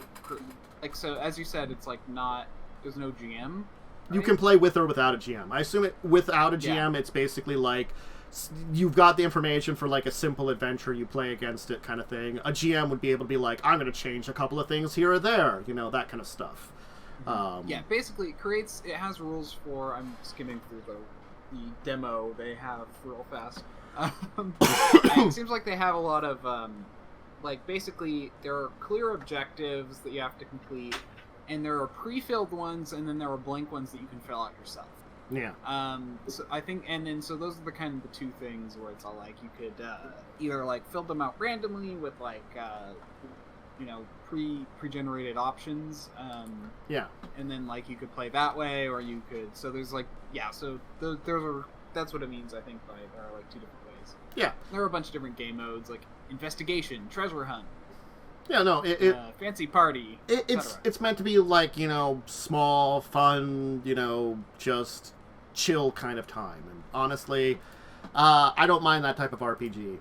so, as you said, it's there's no GM. Right? You can play with or without a GM. I assume without a GM, it's basically you've got the information for like a simple adventure, you play against it kind of thing. A GM would be able to be like, I'm going to change a couple of things here or there, that kind of stuff. Yeah, basically it has rules for, I'm skimming through the demo they have real fast. It seems like they have a lot of, basically there are clear objectives that you have to complete, and there are pre-filled ones, and then there are blank ones that you can fill out yourself. Yeah. So I think, so those are the kind of the two things where it's all like you could either like fill them out randomly with like pre-generated options. Yeah. And then like you could play that way, or you could. So there's like that's what it means. I think by there are like two different ways. Yeah. There are a bunch of different game modes like investigation, treasure hunt. Yeah, no, fancy party. It's meant to be like, small, fun, just chill kind of time. And honestly, I don't mind that type of RPG.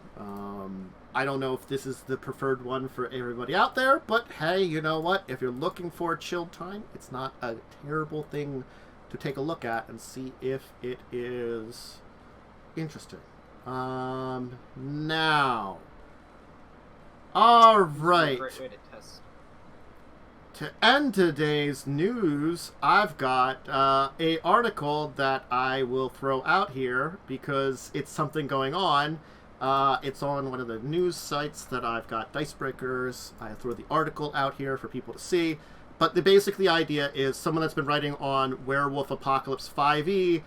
I don't know if this is the preferred one for everybody out there, but hey, you know what? If you're looking for chill time, it's not a terrible thing to take a look at and see if it is interesting. Now... All right. Great way to test. To end today's news, I've got a article that I will throw out here because it's something going on. It's on one of the news sites that I've got, Dicebreakers. I throw the article out here for people to see. But the idea is someone that's been writing on Werewolf Apocalypse 5e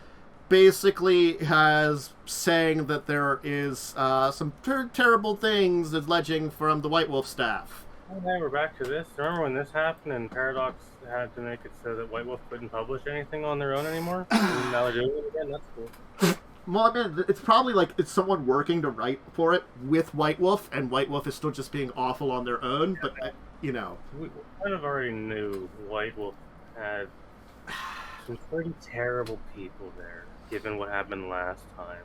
basically has saying that there is some terrible things alleging from the White Wolf staff. Okay, we're back to this. Remember when this happened and Paradox had to make it so that White Wolf couldn't publish anything on their own anymore? And now they're doing it again? That's cool. Well, I mean, it's probably like it's someone working to write for it with White Wolf, and White Wolf is still just being awful on their own, but, We kind of already knew White Wolf had some pretty terrible people there, given what happened last time,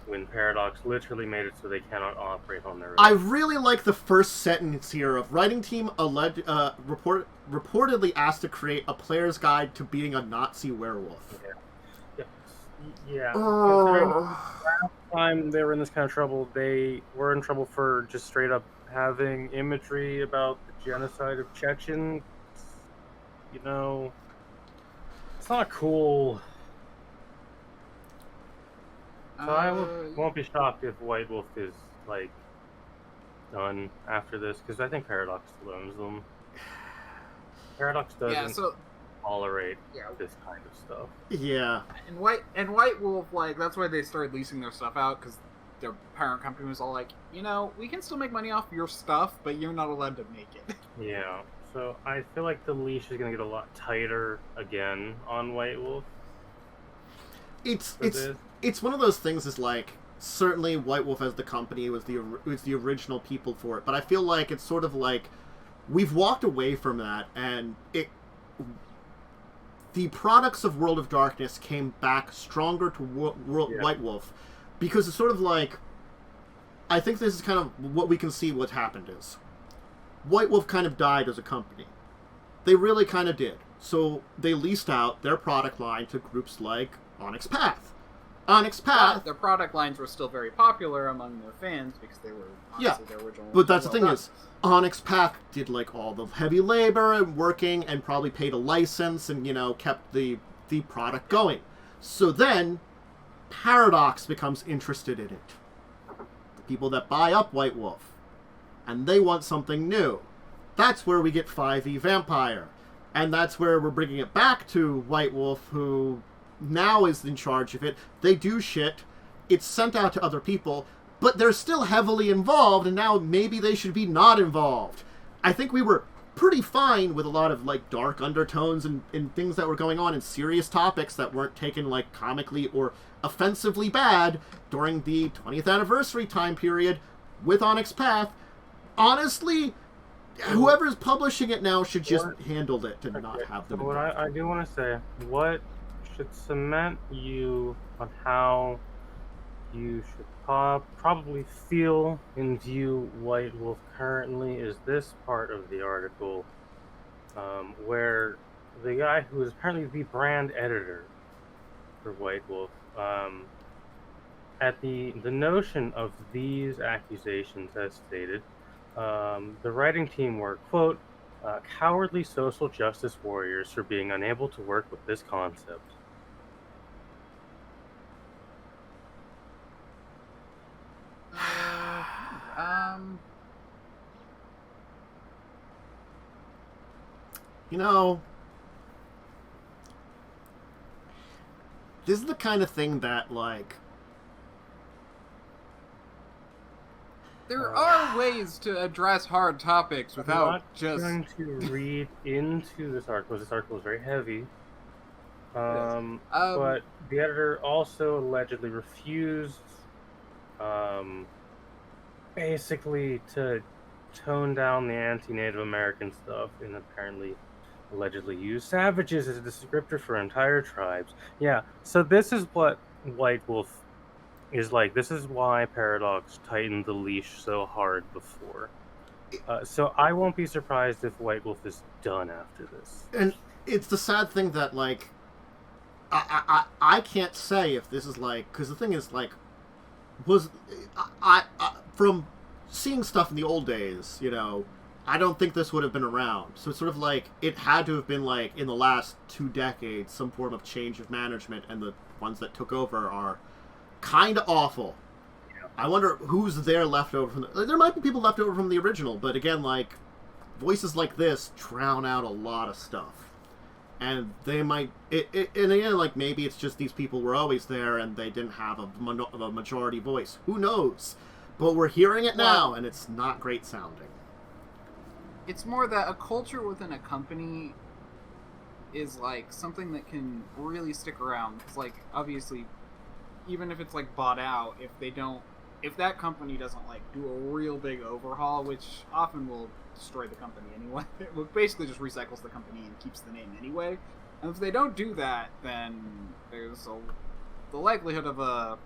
when Paradox literally made it so they cannot operate on their own. I really like the first sentence here of writing team reportedly asked to create a player's guide to being a Nazi werewolf. Yeah. Last time they were in this kind of trouble, they were in trouble for just straight up having imagery about the genocide of Chechens. It's not cool. So I won't be shocked if White Wolf is, done after this, because I think Paradox still owns them. Paradox doesn't tolerate this kind of stuff. Yeah. And White Wolf, that's why they started leasing their stuff out, because their parent company was all like, we can still make money off your stuff, but you're not allowed to make it. Yeah. So I feel like the leash is going to get a lot tighter again on White Wolf. It's one of those things. Is certainly White Wolf as the company was the original people for it, but I feel like it's sort of like we've walked away from that, and the products of World of Darkness came back stronger to White Wolf, because it's sort of like, I think this is kind of what we can see what happened is White Wolf kind of died as a company. They really kind of did. So they leased out their product line to groups like Onyx Path. Their product lines were still very popular among their fans because they were obviously their original. But that's the thing is, Onyx Path did all the heavy labor and working and probably paid a license and kept the product going. So then Paradox becomes interested in it. The people that buy up White Wolf, and they want something new. That's where we get 5e Vampire, and that's where we're bringing it back to White Wolf, who now is in charge of it. They do shit. It's sent out to other people, but they're still heavily involved, and now maybe they should be not involved. I think we were pretty fine with a lot of dark undertones and things that were going on, and serious topics that weren't taken comically or offensively bad during the 20th anniversary time period with Onyx Path. Honestly, whoever's publishing it now should just handle it and not have them. What I do want to say, what should cement you on how you should probably feel and view White Wolf currently is this part of the article, where the guy who is apparently the brand editor for White Wolf at the notion of these accusations, as stated, the writing team were, quote, cowardly social justice warriors for being unable to work with this concept. You know, this is the kind of thing that, like... There are ways to address hard topics without just... I'm not going to read into this article, because this article is very heavy. But the editor also allegedly refused, basically to tone down the anti-Native American stuff and apparently allegedly use savages as a descriptor for entire tribes. Yeah, so this is what White Wolf is like. This is why Paradox tightened the leash so hard before. So I won't be surprised if White Wolf is done after this. And it's the sad thing that, like, I can't say if this is like, because the thing is, like, I from seeing stuff in the old days, you know, I don't think this would have been around. So it's sort of like, it had to have been, like, in the last 2 decades, some form of change of management, and the ones that took over are kind of awful. Yeah. I wonder who's there left over from there might be people left over from the original, but again, like, voices like this drown out a lot of stuff. And they might, and again, like, maybe it's just these people were always there and they didn't have a majority voice. Who knows? But we're hearing it now, and it's not great sounding. It's more that a culture within a company is, like, something that can really stick around. Because, like, obviously, even if it's, like, bought out, if that company doesn't, like, do a real big overhaul, which often will destroy the company anyway, it basically just recycles the company and keeps the name anyway. And if they don't do that, then there's the likelihood of a...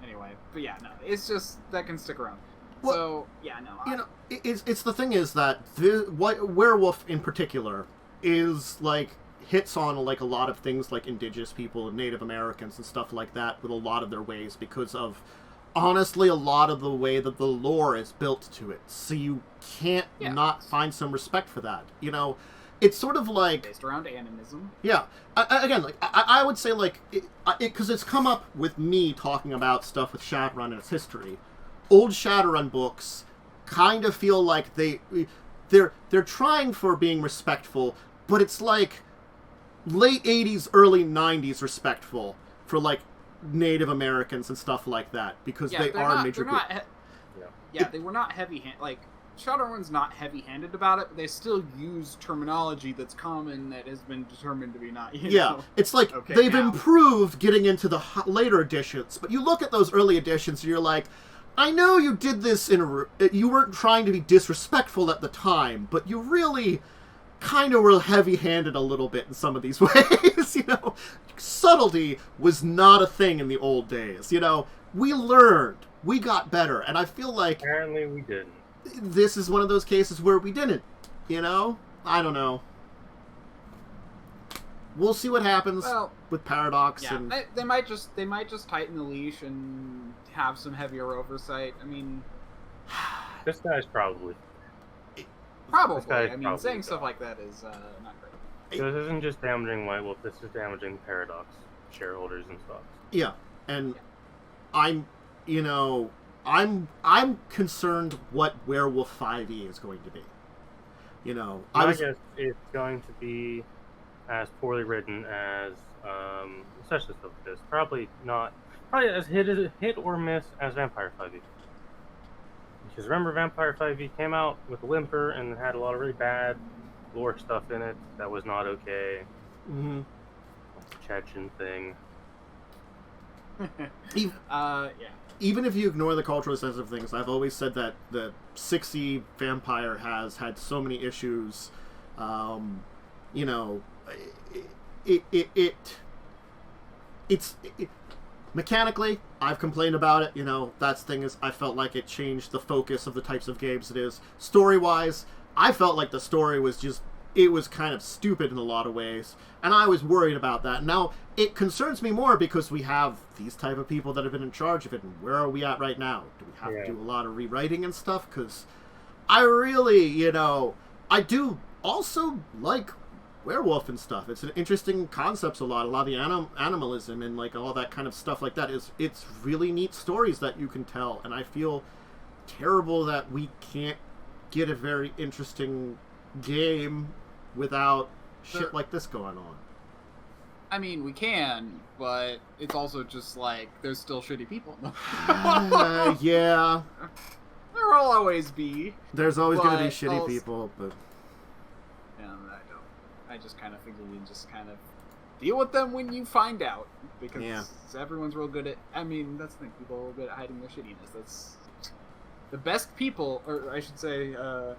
Anyway, but yeah, no, it's just, that can stick around. Well, so, yeah, no. You know, it's the thing is that Werewolf in particular is, like, hits on, like, a lot of things like indigenous people and Native Americans and stuff like that with a lot of their ways because of, honestly, a lot of the way that the lore is built to it. So you can't not find some respect for that. You know, it's sort of like... based around animism. Yeah. Again, like, I would say, like, because it's come up with me talking about stuff with Shadowrun and its history. Old Shadowrun books kind of feel like they're trying for being respectful, but it's like late 80s, early 90s respectful for, like, Native Americans and stuff like that, because they are major group. They were not heavy-handed. Like, Shadowrun's not heavy-handed about it, but they still use terminology that's common that has been determined to be not, you know, it's like, okay, they've improved getting into the later editions, but you look at those early editions and you're like, I know you did this you weren't trying to be disrespectful at the time, but you really kind of were heavy-handed a little bit in some of these ways, you know? Subtlety was not a thing in the old days, you know? We learned. We got better, and I feel like... apparently we didn't. This is one of those cases where we didn't, you know? I don't know. We'll see what happens with Paradox. Yeah, and they might just tighten the leash and have some heavier oversight. I mean, this guy's probably. I mean, saying stuff like that is not great. So this isn't just damaging White Wolf. This is damaging Paradox shareholders and stocks. Yeah, and I'm concerned what Werewolf 5e is going to be. You know, I guess it's going to be as poorly written as, especially stuff like this. Probably as hit or miss as Vampire 5e. Because remember, Vampire 5e came out with a whimper and had a lot of really bad lore stuff in it that was not okay. Mm-hmm. The Chechen thing. Even if you ignore the culturally sensitive things, I've always said that the 6e Vampire has had so many issues. You know, it's mechanically, I've complained about it. You know, that's the thing is, I felt like it changed the focus of the types of games it is. Story-wise, I felt like the story was just it was kind of stupid in a lot of ways, and I was worried about that. Now, it concerns me more because we have these type of people that have been in charge of it, and where are we at right now? Do we have to do a lot of rewriting and stuff? Because I really, you know, I do also like Werewolf and stuff. It's an interesting concepts a lot of the animalism and like all that kind of stuff like that. It's really neat stories that you can tell, and I feel terrible that we can't get a very interesting game without shit like this going on. I mean, we can, but it's also just like there's still shitty people. Yeah. There will always be. There's always going to be shitty people, but yeah, I just kind of figure you just kind of deal with them when you find out, because everyone's real good at. I mean, that's the thing. People are real good at hiding their shittiness. That's the best people, or I should say, the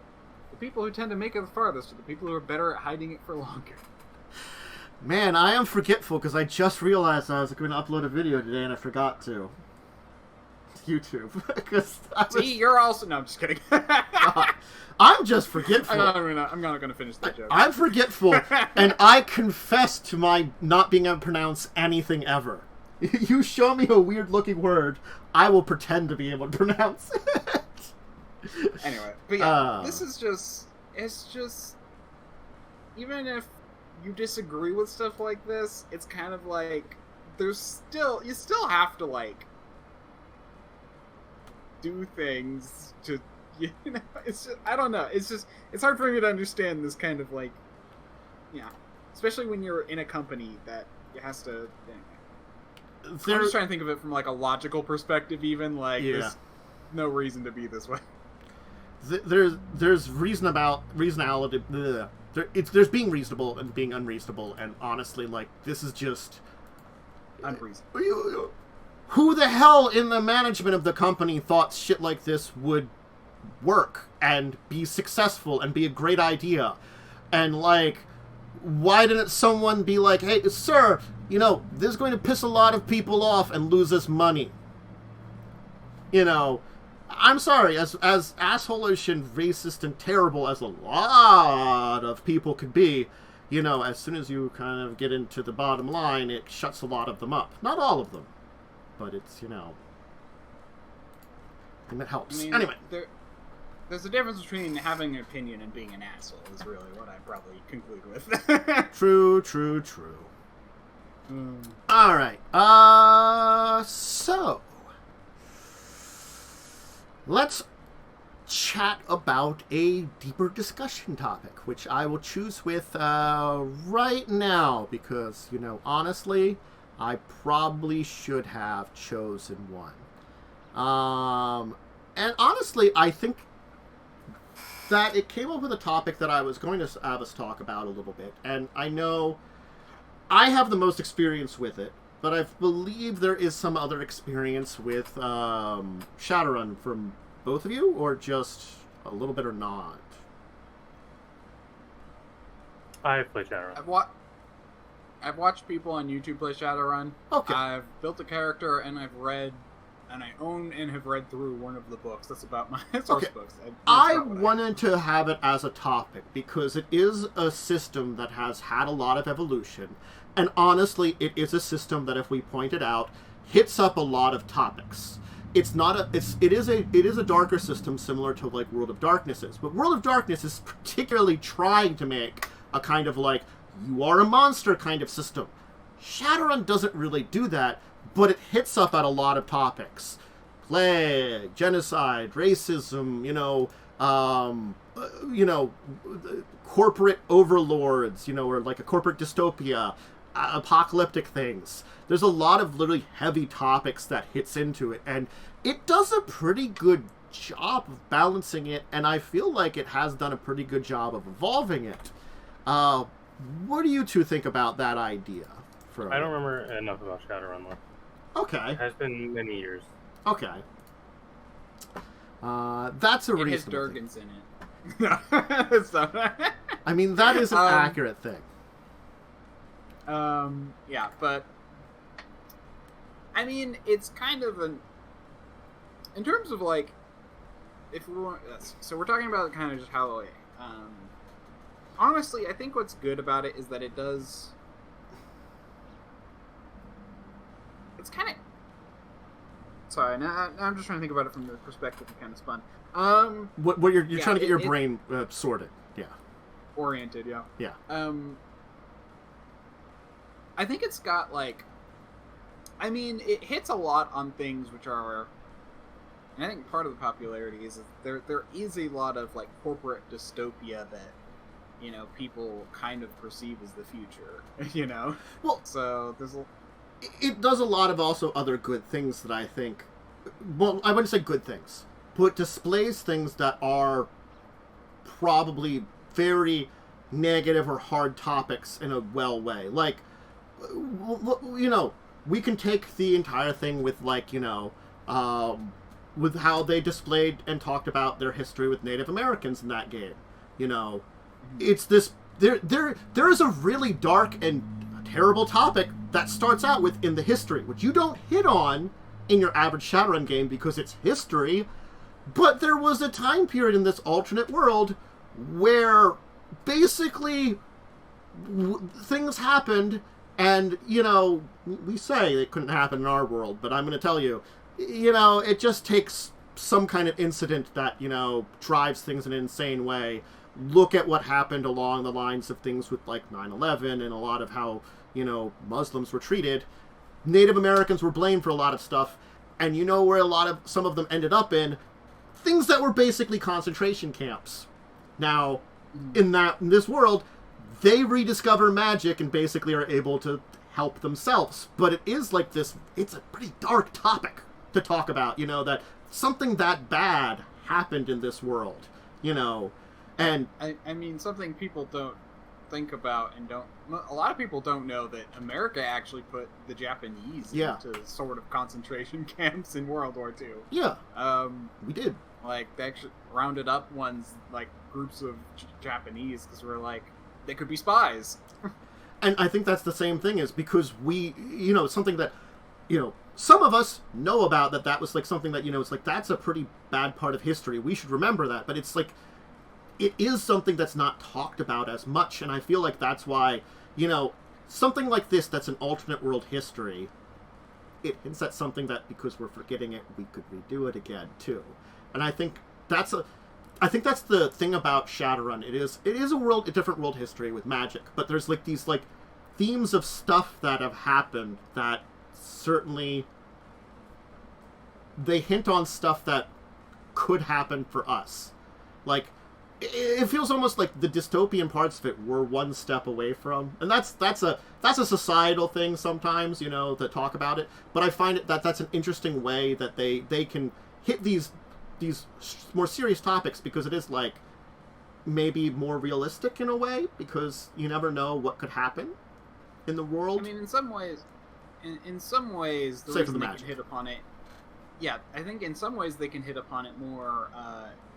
people who tend to make it the farthest are the people who are better at hiding it for longer. Man, I am forgetful because I just realized I was going to upload a video today and I forgot to. YouTube. See, you're also... No, I'm just kidding. I'm just forgetful. I'm not going to finish that joke. I'm forgetful, and I confess to my not being able to pronounce anything ever. You show me a weird-looking word, I will pretend to be able to pronounce it. Anyway, but yeah, this is just... It's just... Even if you disagree with stuff like this, it's kind of like... There's still... You still have to, like... do things to... You know, it's just... I don't know. It's just... It's hard for me to understand this kind of, like... Yeah. Especially when you're in a company that has to... I'm just trying to think of it from, like, a logical perspective, even. Like, there's no reason to be this way. There's reasonality. There's being reasonable and being unreasonable, and honestly, like, this is just unreasonable. Who the hell in the management of the company thought shit like this would work and be successful and be a great idea? And, like, why didn't someone be like, hey, sir, you know, this is going to piss a lot of people off and lose us money. You know, I'm sorry, as asshole-ish and racist and terrible as a lot of people could be, you know, as soon as you kind of get into the bottom line, it shuts a lot of them up. Not all of them, but it's, you know, and it helps. I mean, anyway. There's a difference between having an opinion and being an asshole, is really what I probably conclude with. True. Alright, so... let's chat about a deeper discussion topic, which I will choose with right now, because, you know, honestly, I probably should have chosen one. And honestly, I think that it came up with a topic that I was going to have us talk about a little bit, and I know I have the most experience with it, but I believe there is some other experience with Shadowrun from both of you, or just a little bit or not? I've played Shadowrun. I've watched people on YouTube play Shadowrun. Okay. I've built a character, and I've read, and I own and have read through one of the books. That's about my source books. I wanted to have it as a topic because it is a system that has had a lot of evolution, and honestly, it is a system that, if we point it out, hits up a lot of topics. It's not a. It is a darker system, similar to like World of Darkness is, but World of Darkness is particularly trying to make a kind of like you are a monster kind of system. Shadowrun doesn't really do that, but it hits up at a lot of topics: plague, genocide, racism. Corporate overlords. Or like a corporate dystopia. Apocalyptic things. There's a lot of literally heavy topics that hits into it, and it does a pretty good job of balancing it, and I feel like it has done a pretty good job of evolving it. What do you two think about that idea? I don't remember enough about Shadowrun though. Okay. It has been many years. Okay. That's a reasonable thing. It has Durgans in it. I mean, that is an accurate thing. Yeah, but I mean, it's kind of in terms of like, if we want, so we're talking about kind of just how, honestly, I think what's good about it is that it does... It's kind of... Sorry, now I'm just trying to think about it from the perspective of kind of spun. What you're trying to get your brain sorted. Yeah. Oriented, yeah. Yeah. I think it's got, like... I mean, it hits a lot on things which are... And I think part of the popularity is that there is a lot of, like, corporate dystopia that, you know, people kind of perceive as the future, you know? Well... So, there's It does a lot of also other good things that I think... Well, I wouldn't say good things, but displays things that are probably very negative or hard topics in a well way. Like, you know, we can take the entire thing with, like, you know, with how they displayed and talked about their history with Native Americans in that game. You know, it's this... There is a really dark and terrible topic that starts out with in the history, which you don't hit on in your average Shadowrun game because it's history, but there was a time period in this alternate world where basically things happened, and, you know, we say it couldn't happen in our world, but I'm going to tell you, you know, it just takes some kind of incident that, you know, drives things in an insane way. Look at what happened along the lines of things with, like, 9/11 and a lot of how, you know, Muslims were treated. Native Americans were blamed for a lot of stuff, and you know where some of them ended up in? Things that were basically concentration camps. Now, in this world, they rediscover magic and basically are able to help themselves. But it is like this, it's a pretty dark topic to talk about, you know, that something that bad happened in this world, you know, and... I mean, something people don't think about and a lot of people don't know that America actually put the Japanese into sort of concentration camps in World War II. Yeah, we did. Like, they actually rounded up like, groups of Japanese because we're like, they could be spies. And I think that's the same thing, is because we, you know, something that, you know, some of us know about that was, like, something that, you know, it's like, that's a pretty bad part of history. We should remember that. But it's like, it is something that's not talked about as much, and I feel like that's why, you know, something like this that's an alternate world history, it hints at something that, because we're forgetting it, we could redo it again, too. And I think that's the thing about Shadowrun. It is a different world history with magic, but there's, like, these, like, themes of stuff that have happened that certainly they hint on stuff that could happen for us. Like, it feels almost like the dystopian parts of it were one step away from, and that's a societal thing sometimes, you know, to talk about it. But I find it that's an interesting way that they can hit these more serious topics, because it is, like, maybe more realistic in a way, because you never know what could happen in the world. I mean, in some ways, the reason they can hit upon it. Yeah, I think in some ways they can hit upon it more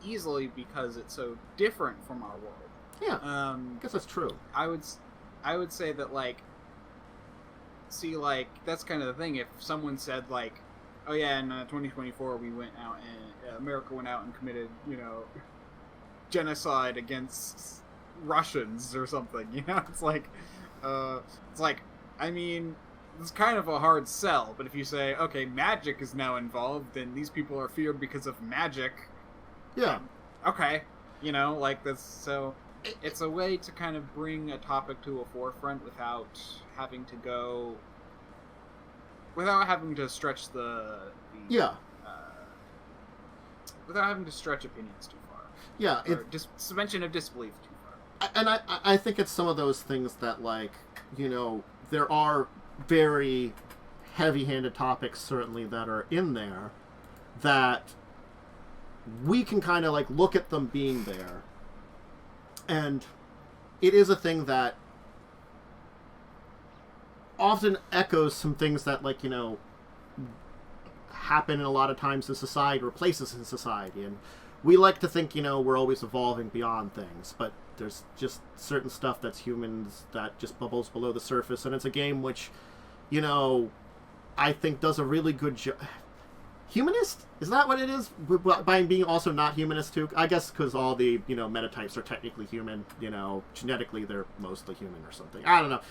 easily because it's so different from our world. Yeah, I guess that's true. I would say that, like, see, like, that's kind of the thing. If someone said, like, oh yeah, in 2024 we went out and America went out and committed, you know, genocide against Russians or something, you know, it's like, I mean, it's kind of a hard sell, but if you say, okay, magic is now involved, and these people are feared because of magic, yeah, okay, you know, like, that's, so, it's a way to kind of bring a topic to a forefront without having to stretch without having to stretch opinions too far. Yeah, suspension of disbelief too far. And I think it's some of those things that, like, you know, there are very heavy-handed topics certainly that are in there that we can kind of, like, look at them being there, and it is a thing that often echoes some things that, like, you know, happen a lot of times in society, or places in society, and we like to think, you know, we're always evolving beyond things, but there's just certain stuff that's humans that just bubbles below the surface, and it's a game which, you know, I think does a really good job. humanist? Is that what it is? By being also not humanist too? I guess because all the, metatypes are technically human. Genetically they're mostly human or something. I don't know.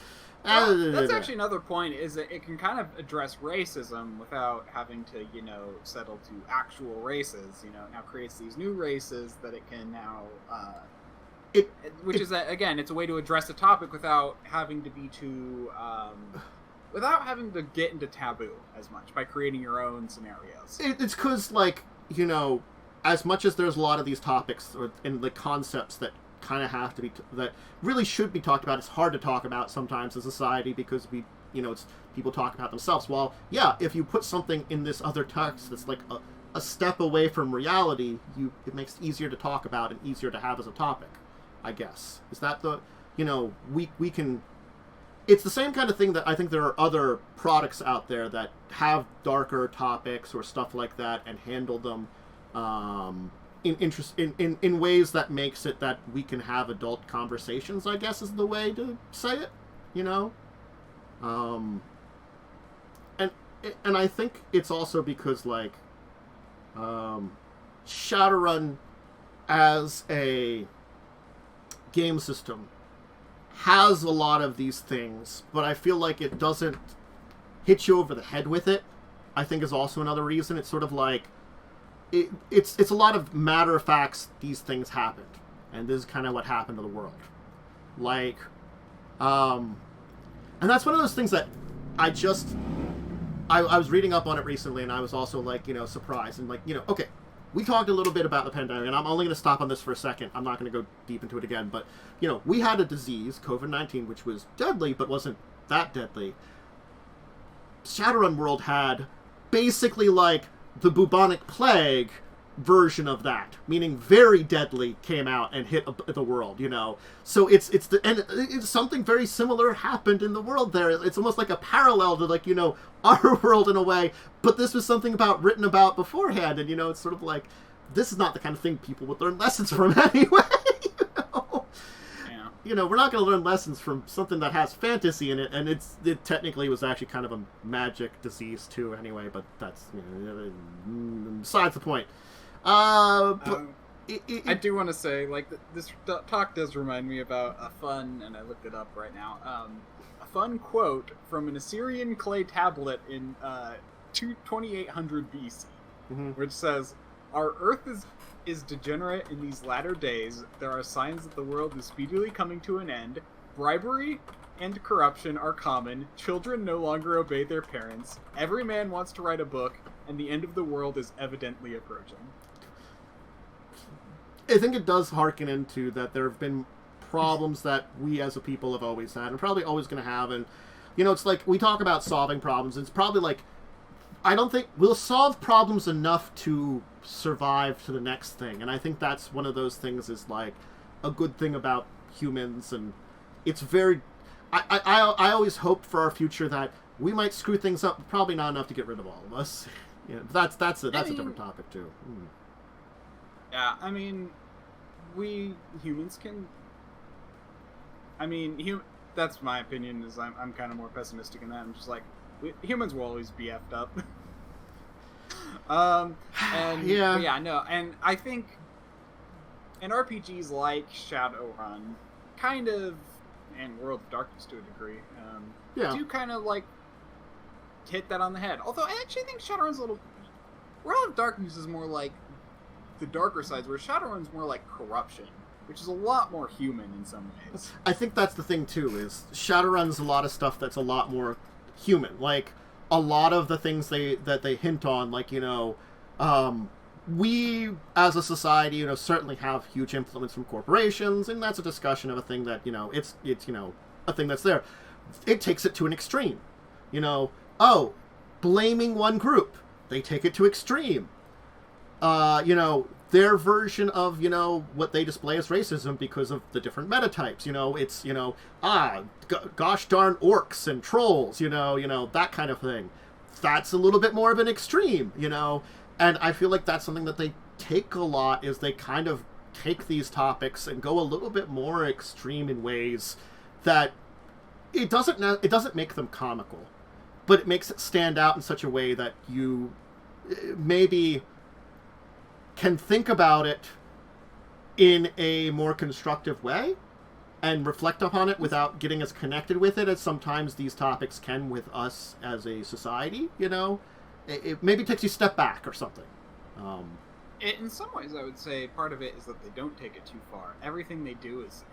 Well, that's actually another point, is that it can kind of address racism without having to, settle to actual races. It now creates these new races that it can now... is that, again, it's a way to address a topic without having to be too... without having to get into taboo as much, by creating your own scenarios. It's because, as much as there's a lot of these topics and the concepts that kind of have to be that really should be talked about, it's hard to talk about sometimes in society because it's people talk about themselves. Well, yeah, if you put something in this other text that's like a step away from reality, it makes it easier to talk about and easier to have as a topic, I guess. Is that the we can... It's the same kind of thing that I think there are other products out there that have darker topics or stuff like that and handle them in ways that makes it that we can have adult conversations, I guess is the way to say it, and I think it's also because Shadowrun as a game system has a lot of these things, but I feel like it doesn't hit you over the head with it, I think is also another reason. It's sort of like it's a lot of matter of facts. These things happened, and this is kind of what happened to the world. And that's one of those things that I was reading up on it recently, and I was also surprised and okay, we talked a little bit about the pandemic, and I'm only going to stop on this for a second. I'm not going to go deep into it again, but we had a disease, COVID-19, which was deadly but wasn't that deadly. Shadowrun World had basically the bubonic plague version of that, meaning very deadly, came out and hit the world, So it's something very similar happened in the world there. It's almost like a parallel to our world in a way, but this was something written about beforehand, and it's sort of this is not the kind of thing people would learn lessons from anyway. We're not going to learn lessons from something that has fantasy in it, and it technically was actually kind of a magic disease too anyway, but that's besides the point. I do want to say, this talk does remind me about a fun, and I looked it up right now, a fun quote from an Assyrian clay tablet in 2800 BC, which says, "Our earth is degenerate in these latter days. There are signs that the world is speedily coming to an end. Bribery and corruption are common. Children no longer obey their parents. Every man wants to write a book, and the end of the world is evidently approaching." I think it does harken into that there have been problems that we as a people have always had and probably always going to have. And, it's we talk about solving problems. It's probably I don't think we'll solve problems enough to survive to the next thing. And I think that's one of those things is a good thing about humans. And it's very, I always hope for our future that we might screw things up, probably not enough to get rid of all of us. That's a different topic too. Yeah, we humans can... that's my opinion, is I'm kind of more pessimistic in that. I'm just humans will always be effed up. And I think in RPGs like Shadowrun, kind of, and World of Darkness to a degree, do kind of hit that on the head. Although I actually think Shadowrun's World of Darkness is more the darker sides, where Shadowrun's more corruption, which is a lot more human in some ways. I think that's the thing too, is Shadowrun's a lot of stuff that's a lot more human. A lot of the things that they hint on, we as a society, certainly have huge influence from corporations, and that's a discussion of a thing that, it's a thing that's there. It takes it to an extreme. Blaming one group. They take it to extreme. Their version of, what they display as racism because of the different metatypes. It's, gosh darn orcs and trolls, that kind of thing. That's a little bit more of an extreme, and I feel like that's something that they take a lot, is they kind of take these topics and go a little bit more extreme in ways that it doesn't make them comical, but it makes it stand out in such a way that maybe can think about it in a more constructive way and reflect upon it without getting as connected with it as sometimes these topics can with us as a society, you know? It maybe takes you a step back or something. In some ways, I would say part of it is that they don't take it too far. Everything they do is,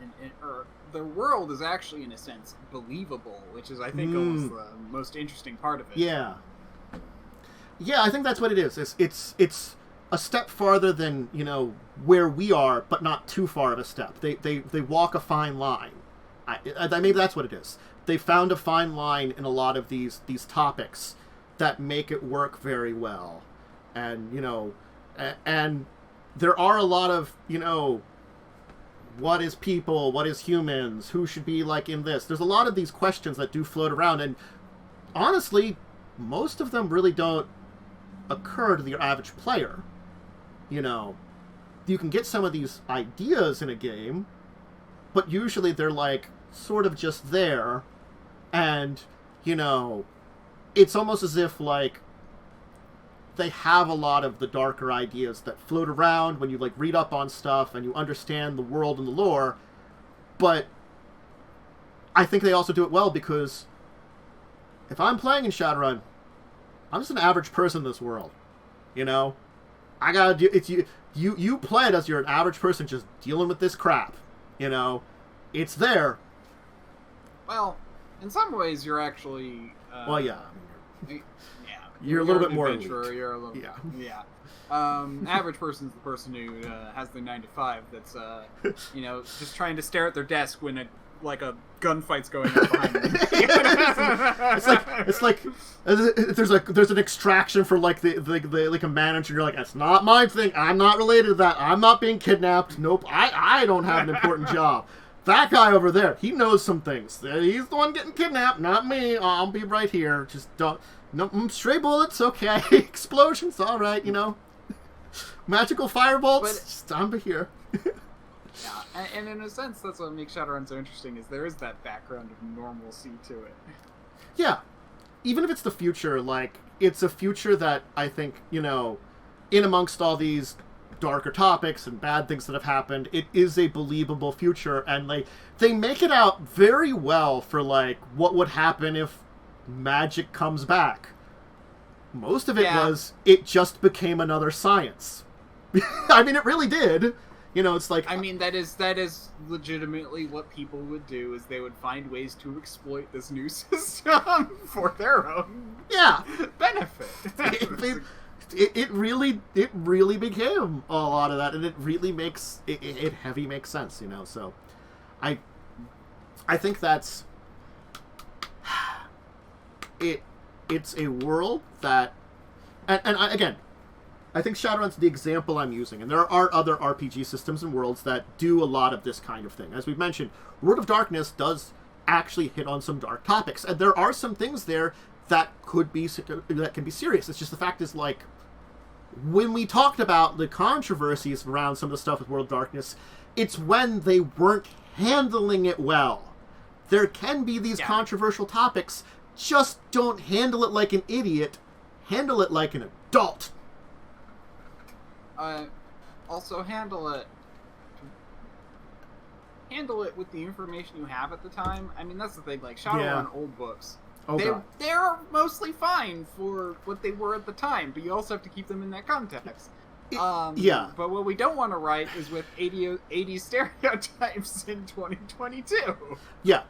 or their world is actually, in a sense, believable, which is, I think, almost the most interesting part of it. Yeah. Yeah, I think that's what it is. It's a step farther than, you know, where we are, but not too far of a step. They walk a fine line. Maybe that's what it is. They found a fine line in a lot of these topics that make it work very well. And, you know, and there are a lot of, you know, what is people, what is humans, who should be like in this. There's a lot of these questions that do float around, and honestly, most of them really don't occur to the average player. You know, you can get some of these ideas in a game, but usually they're like sort of just there, and, you know, it's almost as if like they have a lot of the darker ideas that float around when you like read up on stuff and you understand the world and the lore, but I think they also do it well because if I'm playing in Shadowrun, I'm just an average person in this world, you know? I gotta do it's you play it as you're an average person just dealing with this crap, you know? It's there. Well, in some ways, you're actually. Well, yeah. Yeah. You're a little bit more elite. You're a little, yeah. Average person's the person who has their 9 to 5. That's you know, just trying to stare at their desk when a gunfight's going on behind them. it's like there's an extraction for like the like a manager. You're like, that's not my thing. I'm not related to that. I'm not being kidnapped. Nope. I don't have an important job. That guy over there, he knows some things. He's the one getting kidnapped, not me. I'll be right here. Just don't. No, stray bullets, okay. Explosions, all right, you know. Magical firebolts, just I'm here. Yeah, and in a sense, that's what makes Shadowrun so interesting, is there is that background of normalcy to it. Yeah. Even if it's the future, like, it's a future that I think, you know, in amongst all these darker topics and bad things that have happened, it is a believable future, and, like, they make it out very well for, like, what would happen if magic comes back. Most of it was, it just became another science. I mean, it really did. You know, it's like... I mean, that is legitimately what people would do, is they would find ways to exploit this new system for their own benefit. It really became a lot of that, and it really makes... It heavy makes sense, you know, so... I think that's... It's a world that... And again, I think Shadowrun's the example I'm using, and there are other RPG systems and worlds that do a lot of this kind of thing. As we've mentioned, World of Darkness does actually hit on some dark topics, and there are some things there that can be serious. It's just the fact is, like, when we talked about the controversies around some of the stuff with World of Darkness, it's when they weren't handling it well. There can be these controversial topics, just don't handle it like an idiot, handle it like an adult. Also handle it with the information you have at the time. I mean, that's the thing, like, Shadowrun old books. They're mostly fine for what they were at the time, but you also have to keep them in that context. But what we don't want to write is with 80 stereotypes in 2022. Yeah.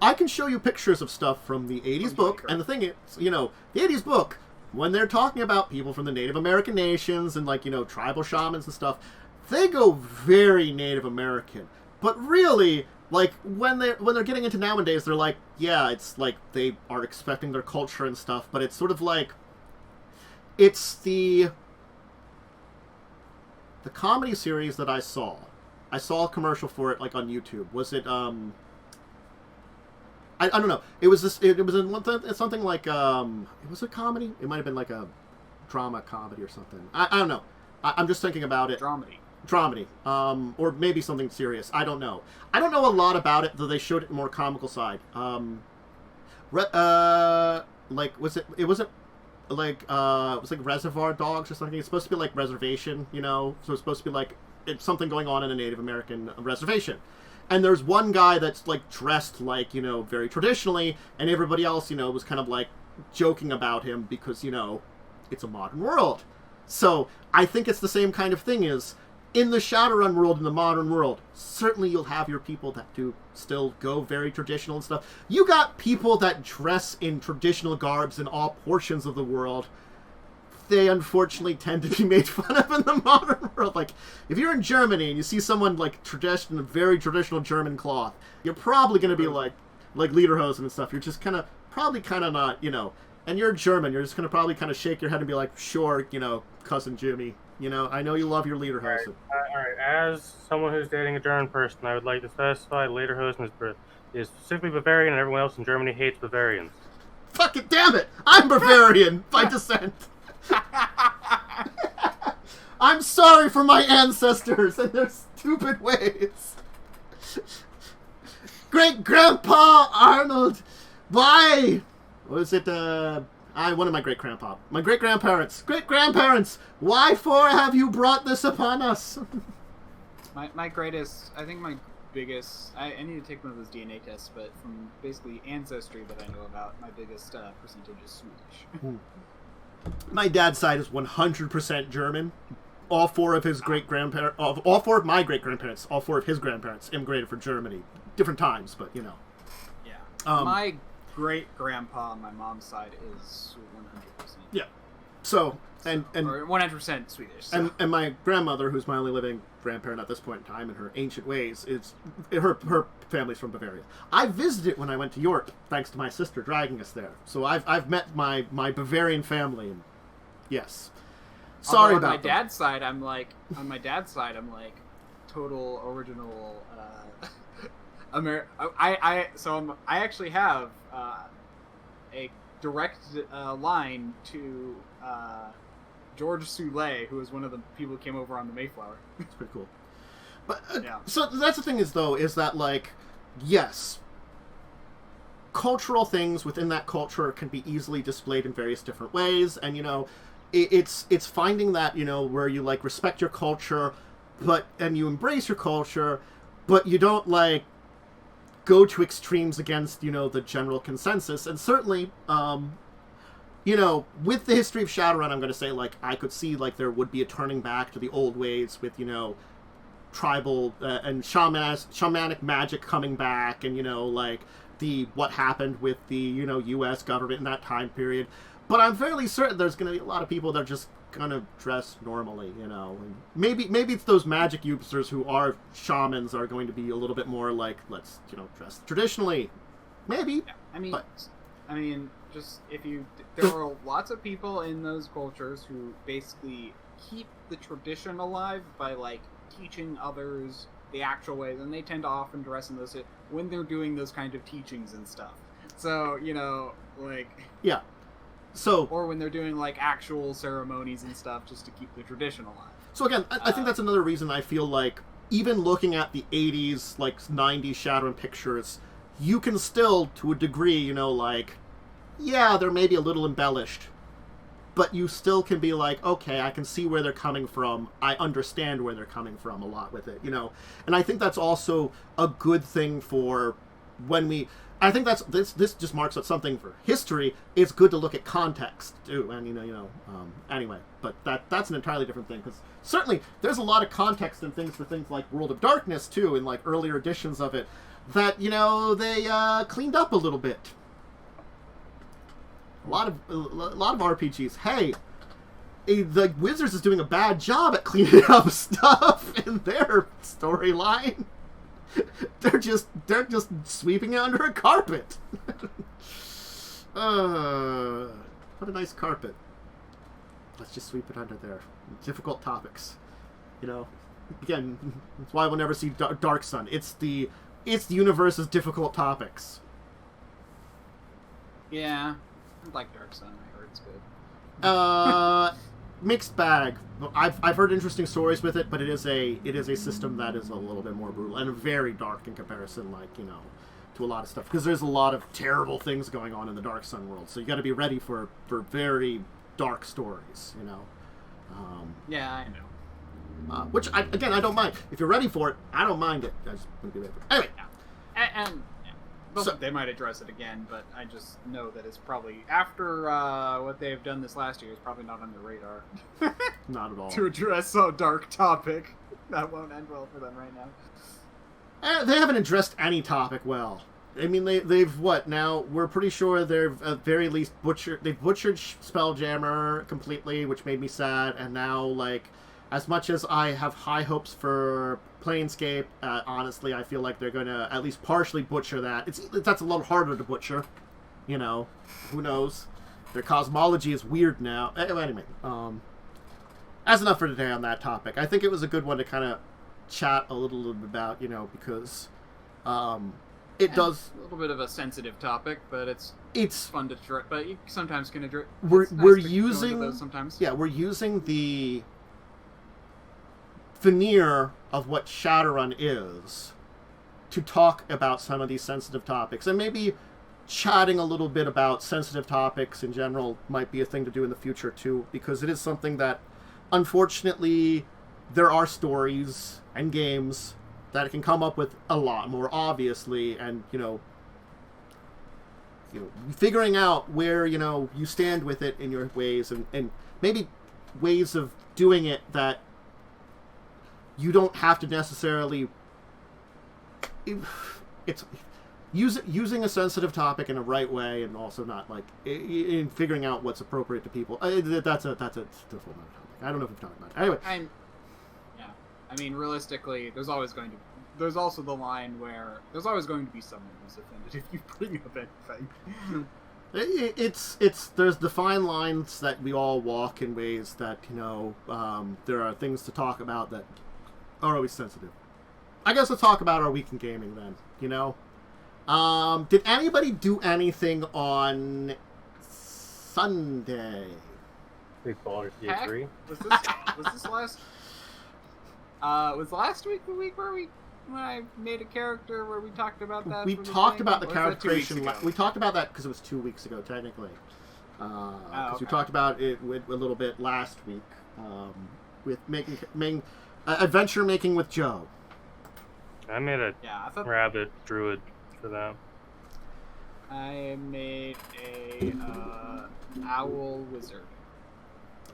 I can show you pictures of stuff from the 80s book, and the thing is, you know, the 80s book, when they're talking about people from the Native American nations and, like, you know, tribal shamans and stuff, they go very Native American. But really, like, when they're getting into nowadays, they're like, yeah, it's like they are expecting their culture and stuff, but it's sort of like, it's the comedy series that I saw a commercial for it, like, on YouTube. Was it, I don't know. It was something like, it was a comedy? It might have been like a drama comedy or something. I don't know. I'm just thinking about it. Dramedy. Or maybe something serious. I don't know. I don't know a lot about it, though they showed it in more comical side. Like, it wasn't it was like Reservoir Dogs or something. It's supposed to be like reservation, so it's supposed to be like it's something going on in a Native American reservation. And there's one guy that's like dressed like, very traditionally, and everybody else, was kind of like joking about him because, it's a modern world. So I think it's the same kind of thing is in the Shadowrun world, in the modern world, certainly you'll have your people that do still go very traditional and stuff. You got people that dress in traditional garbs in all portions of the world. They unfortunately tend to be made fun of in the modern world. Like, if you're in Germany and you see someone like dressed in a very traditional German cloth, you're probably going to be like lederhosen and stuff. You're just probably not, and you're German, you're just going to probably kind of shake your head and be like, sure, cousin Jimmy, I know you love your lederhosen. All right. As someone who's dating a German person, I would like to specify lederhosen is specifically Bavarian, and everyone else in Germany hates Bavarians. Fuck it, damn it! I'm Bavarian by descent. I'm sorry for my ancestors and their stupid ways. Great Grandpa Arnold, why? What is it? One of my great grandpa. My great grandparents. Why for have you brought this upon us? my greatest, I think my biggest, I need to take one of those DNA tests, but from basically ancestry that I know about, my biggest percentage is Swedish. My dad's side is 100% German. All four of his great-grandparents, all four of my great-grandparents, all four of his grandparents immigrated from Germany. Different times, but, Yeah. My great-grandpa on my mom's side is 100%. Yeah. So, and or 100% Swedish. So. And my grandmother, who's my only living grandparent at this point in time in her ancient ways, her family's from Bavaria. I visited when I went to York, thanks to my sister dragging us there. So I've met my Bavarian family, and yes. Sorry about on my dad's side, I'm like total original I actually have a direct line to George Soule, who was one of the people who came over on the Mayflower. That's pretty cool. But so that's the thing is that yes, cultural things within that culture can be easily displayed in various different ways, and it's finding that where you respect your culture, and you embrace your culture, but you don't go to extremes against the general consensus. And certainly with the history of Shadowrun, I'm going to say I could see there would be a turning back to the old ways with tribal and shamanic magic coming back, and what happened with the U.S. government in that time period. But I'm fairly certain there's going to be a lot of people that are just going to dress normally, and maybe it's those magic users who are shamans are going to be a little bit more let's dress traditionally, maybe. Yeah, I mean, just there are lots of people in those cultures who basically keep the tradition alive by teaching others the actual ways, and they tend to often dress in those when they're doing those kind of teachings and stuff. So yeah. So, or when they're doing actual ceremonies and stuff just to keep the tradition alive. So again, I think that's another reason I feel even looking at the 80s, 90s Shadowrun pictures, you can still, to a degree, yeah, they're maybe a little embellished, but you still can be okay, I can see where they're coming from. I understand where they're coming from a lot with it, And I think that's also a good thing for when we... I think this just marks out something for history. It's good to look at context too, and anyway. But that's an entirely different thing, because certainly there's a lot of context and things for things like World of Darkness too, in earlier editions of it, that they cleaned up a little bit. A lot of RPGs. Hey, the Wizards is doing a bad job at cleaning up stuff in their storyline. They're just sweeping it under a carpet. What a nice carpet. Let's just sweep it under there. Difficult topics, Again, that's why we'll never see Dark Sun. It's the universe's difficult topics. Yeah, I like Dark Sun. I heard it's good. Mixed bag. I've heard interesting stories with it, but it is a system that is a little bit more brutal and very dark in comparison, to a lot of stuff, because there's a lot of terrible things going on in the Dark Sun world. So you got to be ready for very dark stories, you know. Yeah, I know. Which, I don't mind. If you're ready for it, I don't mind it. I just wouldn't be ready for it. Anyway. And so, they might address it again, but I just know that it's probably, after what they've done this last year, it's probably not on their radar. Not at all. To address a dark topic. That won't end well for them right now. They haven't addressed any topic well. I mean, they've what now? We're pretty sure they've at very least butchered Spelljammer completely, which made me sad. And now, like, as much as I have high hopes for Planescape, honestly, I feel like they're going to at least partially butcher that. That's a little harder to butcher, you know. Who knows? Their cosmology is weird now. Anyway, that's enough for today on that topic. I think it was a good one to kind of chat a little bit about, you know, because it does a little bit of a sensitive topic, but it's fun to try. But you sometimes can address. We're using those sometimes. Yeah, we're using the veneer of what Shadowrun is to talk about some of these sensitive topics, and maybe chatting a little bit about sensitive topics in general might be a thing to do in the future too, because it is something that, unfortunately, there are stories and games that it can come up with a lot more obviously, and you know, figuring out where, you know, you stand with it in your ways, and maybe ways of doing it that you don't have to necessarily. It's using a sensitive topic in a right way, and also not like in figuring out what's appropriate to people. That's a different topic. I don't know if we've talked about it. Anyway. I mean, realistically, there's also the line where there's always going to be someone who's offended if you bring up anything. There's defined lines that we all walk in ways that, you know, there are things to talk about that are always sensitive. I guess let's talk about our week in gaming then, you know. Did anybody do anything on Sunday? Big Baldur's Gate 3. Was last week the week when I made a character where we talked about that? We talked about the character creation. We talked about that because it was 2 weeks ago, technically. Because we talked about it a little bit last week with making adventure making with Joe. I made a rabbit druid for that. I made a owl wizard.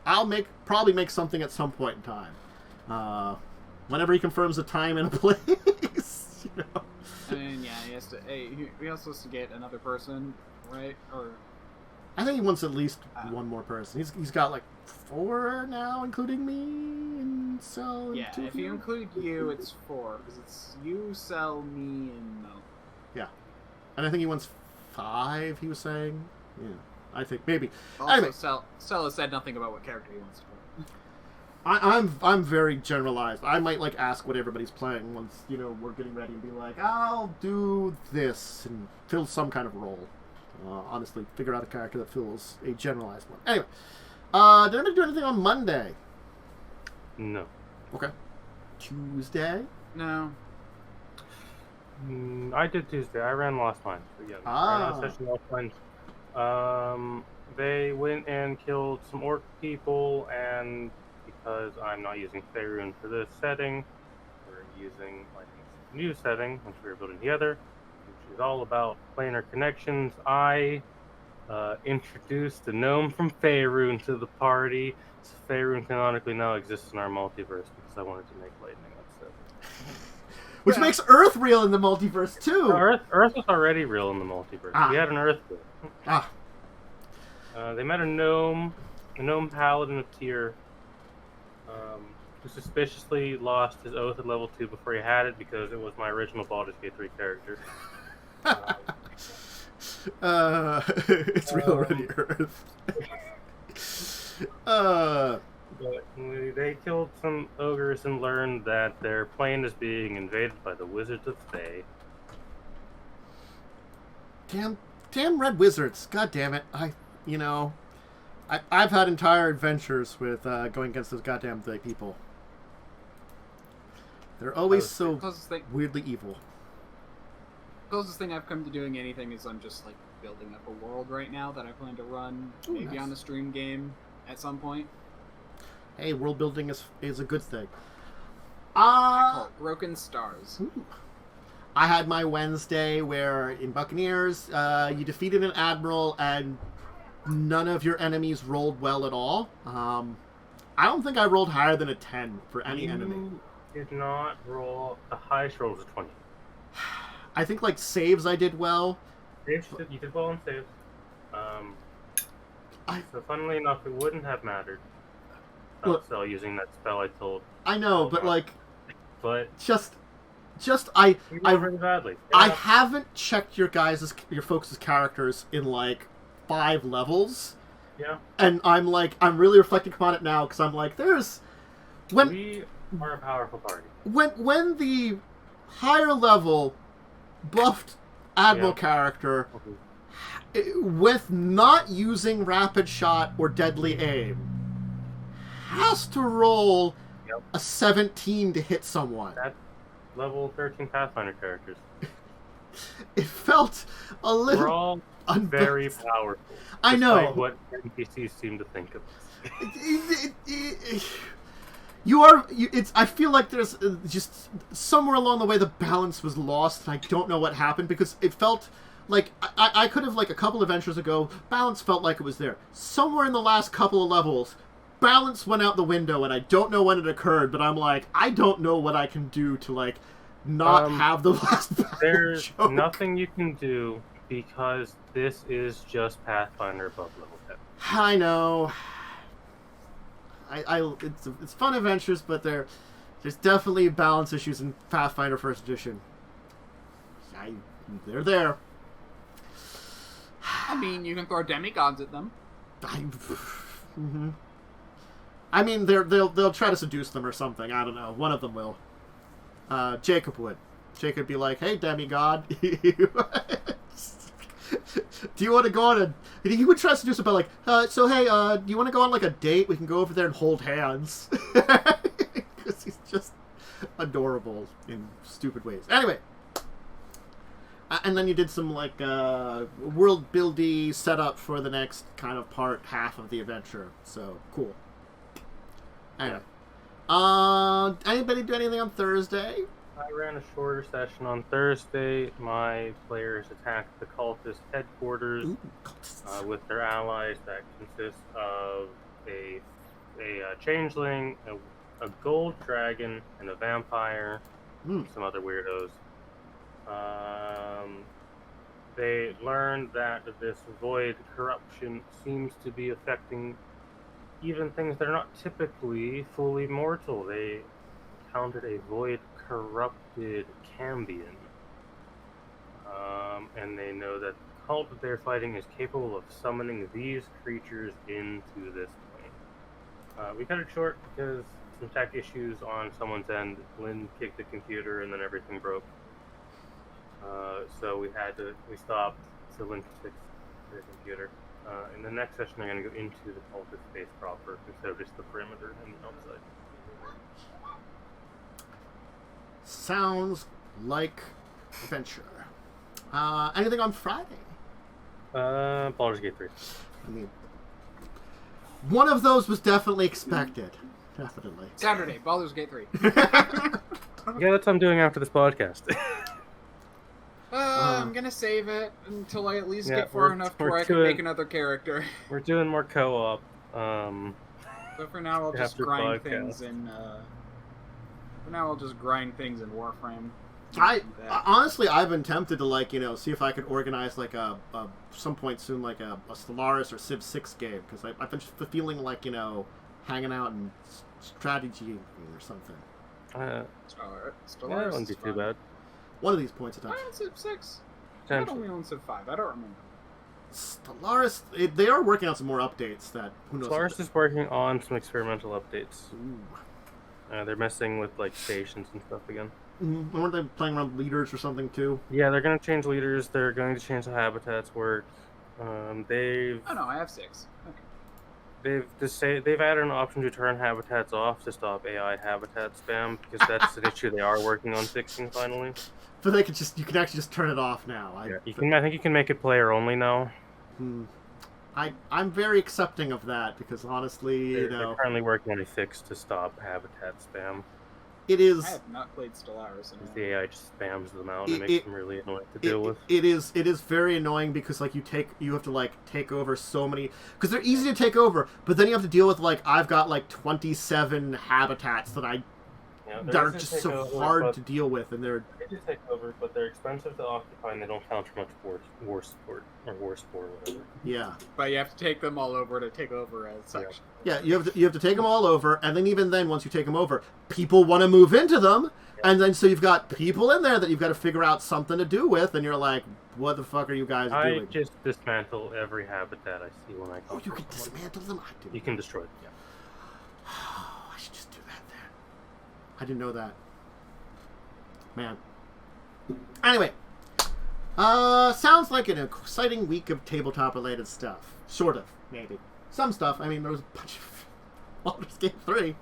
I'll probably make something at some point in time. Whenever he confirms a time and a place, you know. And yeah, he has to. He also has to get another person, right? Or I think he wants at least one more person. He's got like 4 now, including me, and so. Yeah, if you include you, it's 4 because it's you, Cell, me, and Mo. Yeah, and I think he wants 5. He was saying. Yeah, I think maybe. Also, anyway. Cell has said nothing about what character he wants to play. I'm very generalized. I might like ask what everybody's playing once, you know, we're getting ready and be like, I'll do this and fill some kind of role. Honestly, figure out a character that fills a generalized one. Anyway, did anybody do anything on Monday? No. Okay. Tuesday? No. I did Tuesday. I ran Lost Mines again. I ran a session Lost Mines. They went and killed some orc people, and because I'm not using Faerun for this setting, we're using like a new setting, which we were building together, which is all about planar connections. I introduced the gnome from Faerun to the party. So Faerun canonically now exists in our multiverse because I wanted to make lightning upset. Which makes Earth real in the multiverse too. Earth was already real in the multiverse. We had an Earth bill. They met a gnome paladin of Tyr, who suspiciously lost his oath at level 2 before he had it because it was my original Baldur's Gate 3 character. It's real already, Earth. But they killed some ogres and learned that their plane is being invaded by the Wizards of Thay. Damn red wizards! God damn it! I've had entire adventures with going against those goddamn people. They're always so weirdly evil. Closest thing I've come to doing anything is I'm just like building up a world right now that I plan to run maybe on a stream game. at some point. Hey, world building is a good thing. I call it Broken Stars. Ooh. I had my Wednesday where in Buccaneers, you defeated an admiral and none of your enemies rolled well at all. I don't think I rolled higher than a 10 for any enemy. Did not roll. The highest roll was a 20. I think like saves I did well. Saves, you did well on saves. So funnily enough, it wouldn't have mattered. So using that spell I told. I know, but like, just really badly. Yeah. I haven't checked your folks' characters in like 5 levels. Yeah. And I'm really reflecting upon it now because I'm like, we are a powerful party. When the higher level buffed admiral character with not using rapid shot or deadly aim has to roll a 17 to hit someone. That's level 13 Pathfinder characters. It felt a little. We're all very powerful. I know what NPCs seem to think of us. I feel like there's just somewhere along the way the balance was lost, and I don't know what happened because it felt like I could have, like a couple adventures ago, balance felt like it was there. Somewhere in the last couple of levels, balance went out the window, and I don't know when it occurred, but I'm like, I don't know what I can do to like not have the last battle There's joke. Nothing you can do because this is just Pathfinder above level 10. I know. It's fun adventures, but there's definitely balance issues in Pathfinder First Edition. They're there. I mean, you can throw demigods at them. I mean, they'll try to seduce them or something. I don't know. One of them will. Jacob would. Jacob would be like, "Hey, demigod, do you want to go on a?" He would try to seduce them by like, "So hey, do you want to go on like a date? We can go over there and hold hands." Because he's just adorable in stupid ways. Anyway. And then you did some like world buildy setup for the next kind of half of the adventure. So cool. Anyway, anybody do anything on Thursday? I ran a shorter session on Thursday. My players attacked the cultist headquarters with their allies. That consists of a changeling, a gold dragon, and a vampire, some other weirdos. They learned that this void corruption seems to be affecting even things that are not typically fully mortal. They encountered a void corrupted Cambion. And they know that the cult that they're fighting is capable of summoning these creatures into this plane. We cut it short because some tech issues on someone's end. Lynn kicked the computer and then everything broke. So we stopped, so Lynn could fix the computer. In the next session, I'm going to go into the cultist space proper instead of just the perimeter and the outside. Sounds like adventure. Anything on Friday? Baldur's Gate 3. I mean, one of those was definitely expected. Definitely. Saturday, Baldur's Gate 3. Yeah, that's what I'm doing after this podcast. I'm gonna save it until I at least get far enough to where I can make another character. We're doing more co-op. So for now, I'll just grind things in. For now, I'll just grind things in Warframe. Honestly, I've been tempted to see if I could organize like a some point soon like a Stellaris or Civ 6 game because I've been feeling like hanging out and strategy or something. Stellaris that wouldn't be too bad. One of these points of time. Why on Civ 6? I only on Civ 5. I don't remember. Stellaris, they are working on some more updates that who knows. Stellaris is working on some experimental updates. Ooh. They're messing with like stations and stuff again. Mm-hmm. Weren't they playing around leaders or something too? Yeah, they're going to change leaders. They're going to change how habitats work. They've. Oh no, I have 6. Okay. They've added an option to turn habitats off to stop AI habitat spam because that's an issue they are working on fixing finally. But you can actually just turn it off now. I think you can make it player only now. I'm very accepting of that because honestly, they're currently working on a fix to stop habitat spam. It is. I have not played Stellaris. The AI just spams them out and it makes them really annoying to deal with. It is very annoying because like you have to like take over so many because they're easy to take over, but then you have to deal with like I've got like 27 habitats that that are just so hard to deal with, and they're. They do take over, but they're expensive to occupy, and they don't count for much war support or whatever. Yeah. But you have to take them all over to take over a section. Yeah, you have to take them all over, and then even then, once you take them over, people want to move into them, and then so you've got people in there that you've got to figure out something to do with, and you're like, what the fuck are you guys doing? I just dismantle every habitat I see when I come. Oh, you can dismantle them? You can destroy them, yeah. I should just do that then. I didn't know that. Man. Anyway. Sounds like an exciting week of tabletop-related stuff. Sort of, maybe. Some stuff. I mean, there was a bunch of Baldur's Gate 3.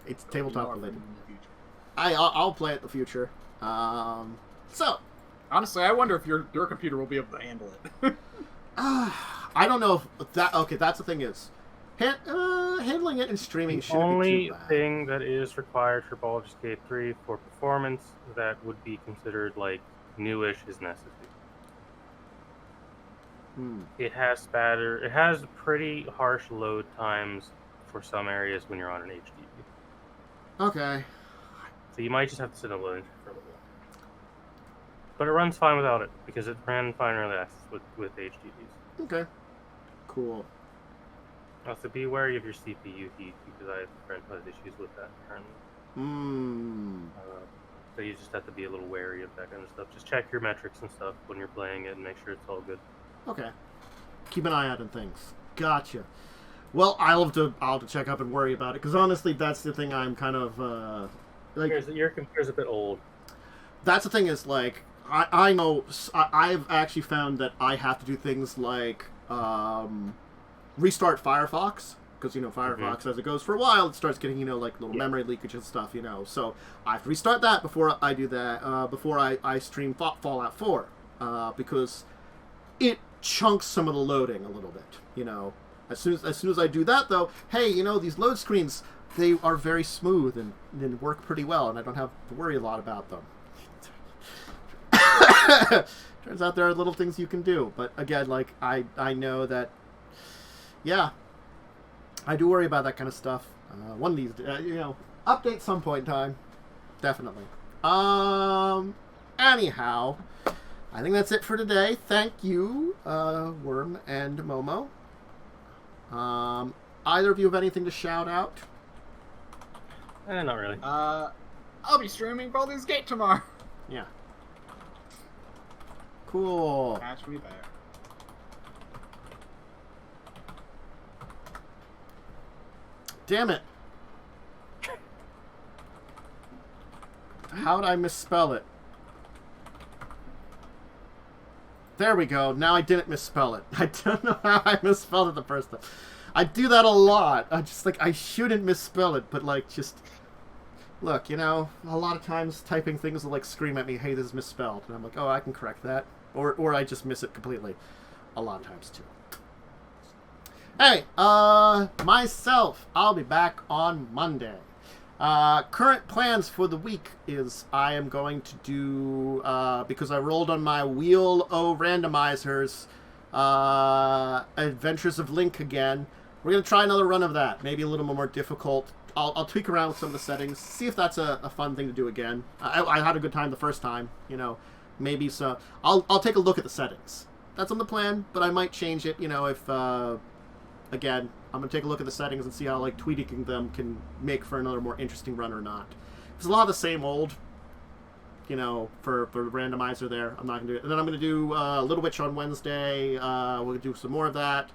It's tabletop-related. I'll play it in the future. So. Honestly, I wonder if your computer will be able to handle it. I don't know if that... Okay, that's the thing is... handling it and streaming shouldn't be too bad. The only thing that is required for Baldur's Gate 3 for performance that would be considered like newish is necessity. It has pretty harsh load times for some areas when you're on an HDD. Okay. So you might just have to sit and load for a little while. But it runs fine without it because it ran fine early access with HDDs. Okay. Cool. Also, be wary of your CPU heat because I have a friend who has issues with that currently. So you just have to be a little wary of that kind of stuff. Just check your metrics and stuff when you're playing it and make sure it's all good. Okay. Keep an eye out on things. Gotcha. Well, I'll have to check up and worry about it because honestly, that's the thing I'm kind of like. Your computer's a bit old. That's the thing is like I know I've actually found that I have to do things like restart Firefox because Firefox as it goes for a while it starts getting like little memory leakage and stuff so I have to restart that before I do that before I stream Fallout 4 because it chunks some of the loading a little bit as soon as I do that though, hey, these load screens, they are very smooth and work pretty well and I don't have to worry a lot about them. Turns out there are little things you can do, but again, like I know that I do worry about that kind of stuff. One of these, update some point in time, definitely. Anyhow, I think that's it for today. Thank you, Worm and Momo. Either of you have anything to shout out? Not really. I'll be streaming Baldur's Gate tomorrow. Yeah. Cool. Catch me there. Damn it. How'd I misspell it? There we go. Now I didn't misspell it. I don't know how I misspelled it the first time. I do that a lot. I shouldn't misspell it, but just... Look, a lot of times typing things will scream at me, hey, this is misspelled. And I'm like, oh, I can correct that. Or I just miss it completely. A lot of times, too. Hey, myself, I'll be back on Monday. Current plans for the week is I am going to do, because I rolled on my Wheel O randomizers, Adventures of Link again. We're going to try another run of that. Maybe a little more difficult. I'll tweak around with some of the settings, see if that's a fun thing to do again. I had a good time the first time, maybe so. I'll take a look at the settings. That's on the plan, but I might change it, if, again, I'm going to take a look at the settings and see how, tweaking them can make for another more interesting run or not. There's a lot of the same old, for the randomizer there. I'm not going to do it. And then I'm going to do Little Witch on Wednesday. We'll do some more of that.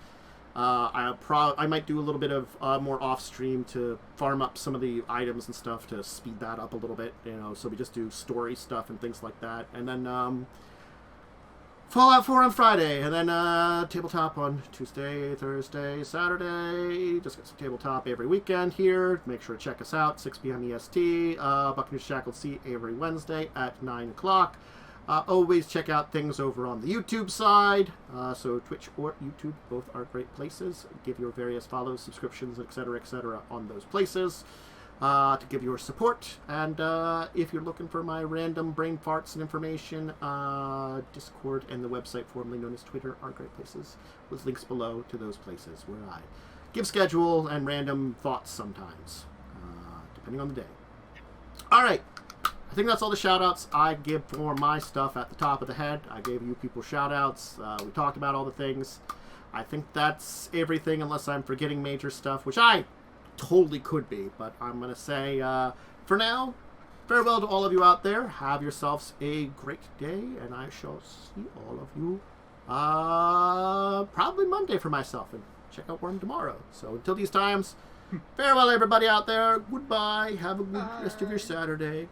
I might do a little bit of more off-stream to farm up some of the items and stuff to speed that up a little bit, so we just do story stuff and things like that. And then Fallout 4 on Friday, and then Tabletop on Tuesday, Thursday, Saturday. Just get some Tabletop every weekend here. Make sure to check us out, 6 p.m. EST. Buccaneers Shackled Sea every Wednesday at 9 o'clock. Always check out things over on the YouTube side. So Twitch or YouTube, both are great places. Give your various follows, subscriptions, etc., on those places to give your support. And if you're looking for my random brain farts and information, Discord and the website formerly known as Twitter are great places, with links below to those places where I give schedule and random thoughts sometimes, depending on the day. All right. I think that's all the shout-outs I give for my stuff at the top of the head. I gave you people shout-outs. We talked about all the things. I think that's everything, unless I'm forgetting major stuff, which I totally could be. But I'm going to say, for now, farewell to all of you out there. Have yourselves a great day, and I shall see all of you probably Monday for myself, and check out Worm tomorrow. So until these times, farewell, everybody out there. Goodbye. Have a good rest of your Saturday.